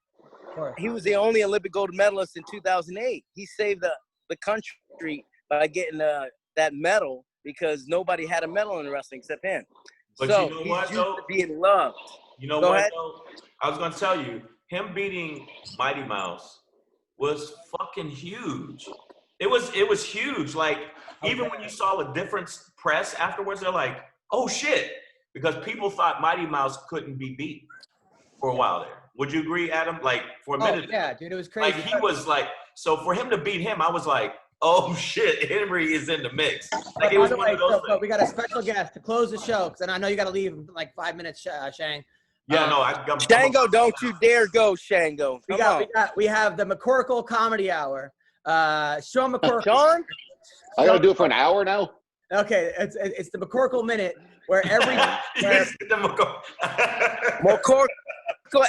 [SPEAKER 5] Sure. He was the only Olympic gold medalist in 2008. He saved the country by getting that medal, because nobody had a medal in wrestling except him.
[SPEAKER 2] But
[SPEAKER 5] so
[SPEAKER 2] you know what,
[SPEAKER 5] he's used to being loved.
[SPEAKER 2] You know what, though? I was going to tell you, him beating Mighty Mouse was fucking huge. It was huge. Like, even when you saw a different press afterwards, they're like, oh shit, because people thought Mighty Mouse couldn't be beat for a while there. Would you agree, Adam? Like, for a minute.
[SPEAKER 1] Yeah, dude, it was crazy.
[SPEAKER 2] Like, he was like, so for him to beat him, I was like, oh shit, Henry is in the mix. Like, it was one of those things.
[SPEAKER 1] But we got a special guest to close the show, because I know you got to leave in like 5 minutes, Shang.
[SPEAKER 2] Yeah, no,
[SPEAKER 5] Shango, don't you dare go, Shango.
[SPEAKER 1] We have the McCorkle Comedy Hour. Sean McCorkle.
[SPEAKER 5] Sean?
[SPEAKER 6] I got to do it for an hour now?
[SPEAKER 1] Okay, it's the McCorkle Minute, where every
[SPEAKER 5] McCorkle.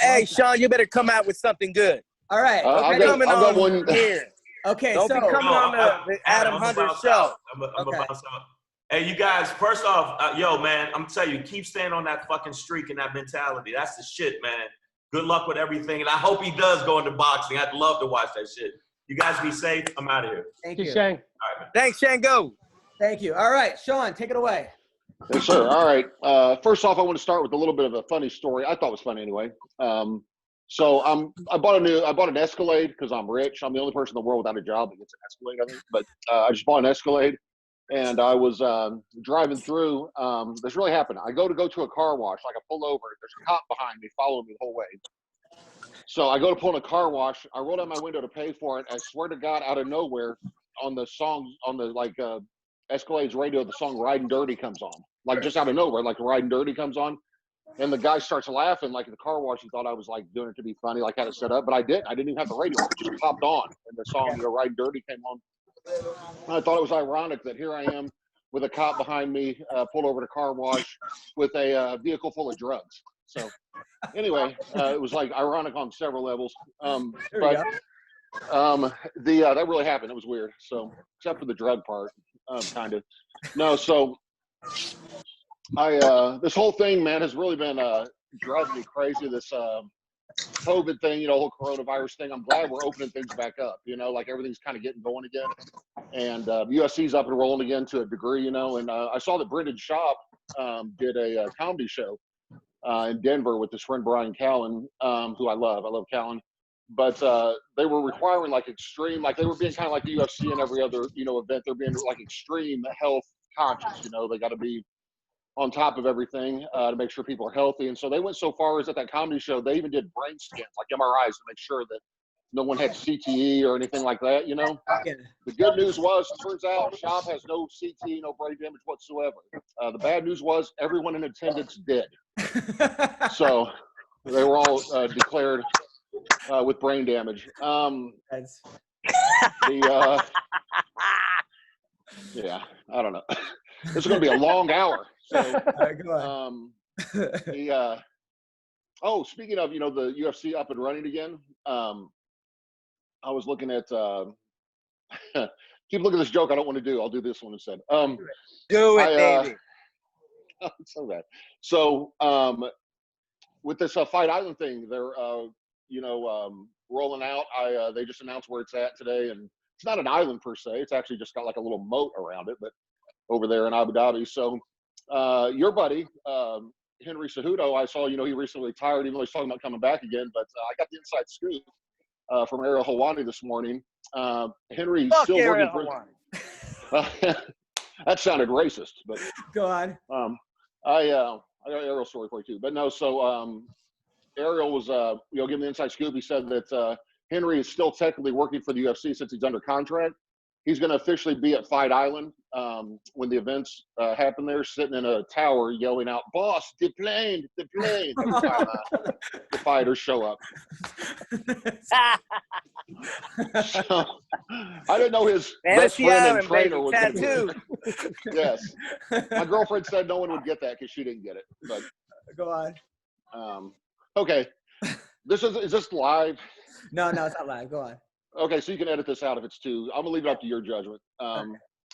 [SPEAKER 5] Hey, Sean, you better come out with something good.
[SPEAKER 1] All right.
[SPEAKER 6] I've got one
[SPEAKER 5] here.
[SPEAKER 1] Okay,
[SPEAKER 5] don't be coming on the Adam Hunter show.
[SPEAKER 2] I'm about to. Hey, you guys, first off, yo, man, I'm telling you, keep staying on that fucking streak and that mentality. That's the shit, man. Good luck with everything. And I hope he does go into boxing. I'd love to watch that shit. You guys be safe. I'm out of here.
[SPEAKER 1] Thank you.
[SPEAKER 3] Shang.
[SPEAKER 2] All right,
[SPEAKER 5] thanks, Shango.
[SPEAKER 1] Thank you. All right, Sean, take it away.
[SPEAKER 6] Yes, sir. All right. First off, I want to start with a little bit of a funny story. I thought it was funny anyway. So I bought an Escalade because I'm rich. I'm the only person in the world without a job that gets an Escalade, I think. But I just bought an Escalade, and I was driving through. This really happened. I go to a car wash. Like, I pull over. There's a cop behind me following me the whole way. So I go to pull in a car wash. I roll down my window to pay for it. I swear to God, out of nowhere, on the song, on the Escalade's radio, the song "Riding Dirty" comes on. Like, just out of nowhere, like "Riding Dirty" comes on. And the guy starts laughing, like in the car wash. He thought I was like doing it to be funny, like had it set up, but I didn't. I didn't even have the radio. It just popped on, and the song "Riding Dirty" came on. And I thought it was ironic that here I am with a cop behind me, pulled over to car wash with a vehicle full of drugs. So anyway, it was like ironic on several levels. That really happened. It was weird. So except for the drug part, kind of. No, so this whole thing, man, has really been driving me crazy. This COVID thing, whole coronavirus thing. I'm glad we're opening things back up. Like everything's kind of getting going again, and USC's up and rolling again to a degree. And I saw that Brendan Schaub did a comedy show in Denver with his friend Brian Callen, who I love. I love Callen. But they were requiring like extreme, like they were being kind of like the UFC and every other event. They're being like extreme health conscious. They got to be on top of everything to make sure people are healthy. And so they went so far as at that comedy show, they even did brain scans, like MRIs, to make sure that no one had CTE or anything like that, The good news was, turns out, Schaub has no CTE, no brain damage whatsoever. The bad news was everyone in attendance did. So they were all declared with brain damage. Yeah, I don't know. This is going to be a long hour. So, speaking of, the UFC up and running again, I was looking at, keep looking at this joke I don't want to do. I'll do this one instead.
[SPEAKER 5] Do it, baby.
[SPEAKER 6] So bad. So, with this Fight Island thing, they're, rolling out. They just announced where it's at today, and it's not an island per se. It's actually just got like a little moat around it, but over there in Abu Dhabi. So, your buddy, Heny Cejudo, I saw, he recently retired, even though he's talking about coming back again, but I got the inside scoop from Ariel Helwani this morning. Henry's still
[SPEAKER 5] Ariel
[SPEAKER 6] working for that sounded racist, but
[SPEAKER 1] go on.
[SPEAKER 6] I got an Ariel story for you too. But no, so Ariel was giving the inside scoop. He said that Henry is still technically working for the UFC since he's under contract. He's going to officially be at Fight Island when the events happen there, sitting in a tower yelling out, "Boss, deplane, deplane," every time the fighters show up. So, I didn't know his best friend and trainer was going to be. Yes. My girlfriend said no one would get that because she didn't get it. But
[SPEAKER 1] go on.
[SPEAKER 6] Okay. Is this live?
[SPEAKER 1] No, it's not live. Go on.
[SPEAKER 6] Okay, so you can edit this out if it's too. I'm gonna leave it up to your judgment.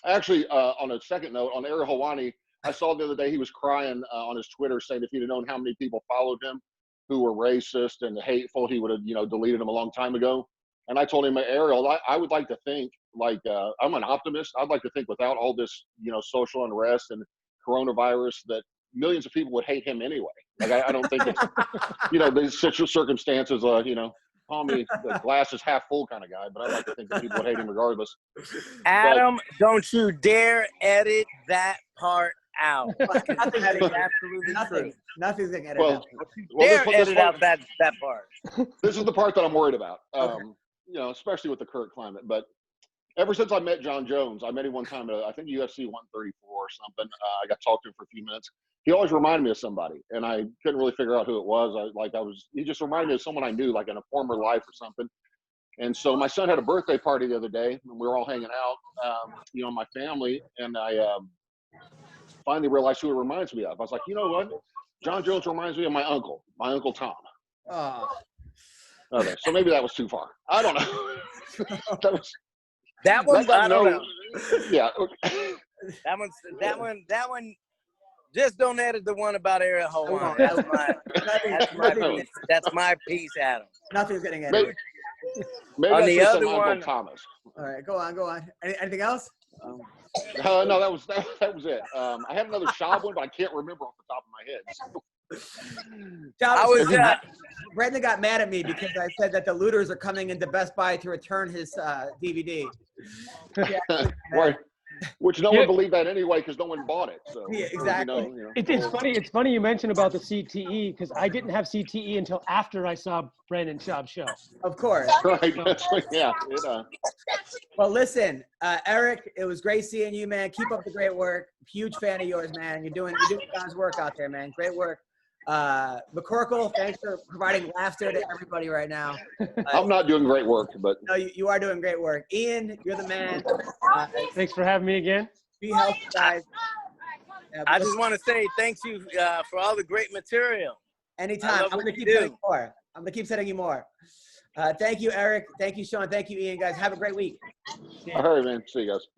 [SPEAKER 6] Actually, on a second note, on Ariel Helwani, I saw the other day he was crying on his Twitter saying if he'd have known how many people followed him who were racist and hateful, he would have deleted them a long time ago. And I told him, Ariel, I would like to think like I'm an optimist. I'd like to think without all this social unrest and coronavirus that millions of people would hate him anyway. Like I don't think it's these circumstances call me the glass is half full kind of guy, but I like to think that people would hate him regardless.
[SPEAKER 5] Adam, don't you dare edit that part out. That is absolutely true.
[SPEAKER 1] Nothing's getting edited out.
[SPEAKER 5] Dare edit out that part.
[SPEAKER 6] This is the part that I'm worried about. You know, especially with the current climate. But ever since I met John Jones, I met him one time at, I think, UFC 134 or something. I got to talk to him for a few minutes. He always reminded me of somebody, and I couldn't really figure out who it was. He just reminded me of someone I knew, like in a former life or something. And so my son had a birthday party the other day, and we were all hanging out, you know, my family, and I finally realized who it reminds me of. I was like, you know what? John Jones reminds me of my uncle Tom.
[SPEAKER 1] Oh.
[SPEAKER 6] Okay, so maybe that was too far. I don't know.
[SPEAKER 5] That one, I don't know.
[SPEAKER 6] Yeah.
[SPEAKER 5] That one. Just don't edit the one about Ariel Helwani. That's my piece, Adam.
[SPEAKER 1] Nothing's getting edited.
[SPEAKER 6] Maybe
[SPEAKER 5] On
[SPEAKER 6] I
[SPEAKER 5] the
[SPEAKER 6] should
[SPEAKER 5] other
[SPEAKER 6] say my
[SPEAKER 5] one,
[SPEAKER 6] Uncle Thomas.
[SPEAKER 1] All right, go on. Anything else?
[SPEAKER 6] No, that was it. I had another Schaub one, but I can't remember off the top of my head.
[SPEAKER 1] Brendan got mad at me because I said that the looters are coming into Best Buy to return his DVD.
[SPEAKER 6] Right. Which no one believed that anyway because no one bought it. So
[SPEAKER 1] yeah, exactly.
[SPEAKER 6] You know.
[SPEAKER 3] It's funny. It's funny you mentioned about the CTE because I didn't have CTE until after I saw Brandon Schaub's show.
[SPEAKER 1] Of course.
[SPEAKER 6] Right. That's like, yeah.
[SPEAKER 1] Well, listen, Eric, it was great seeing you, man. Keep up the great work. Huge fan of yours, man. You're doing God's work out there, man. Great work. McCorkle, thanks for providing laughter to everybody right now.
[SPEAKER 6] I'm not doing great work, but
[SPEAKER 1] no, you are doing great work. Ian, you're the man.
[SPEAKER 3] Thanks for having me again.
[SPEAKER 1] Be healthy, guys.
[SPEAKER 5] I just want to say thank you for all the great material.
[SPEAKER 1] Anytime. I'm gonna keep sending you more. Thank you, Eric. Thank you, Sean. Thank you, Ian. Guys, have a great week.
[SPEAKER 6] all right, man. See you guys.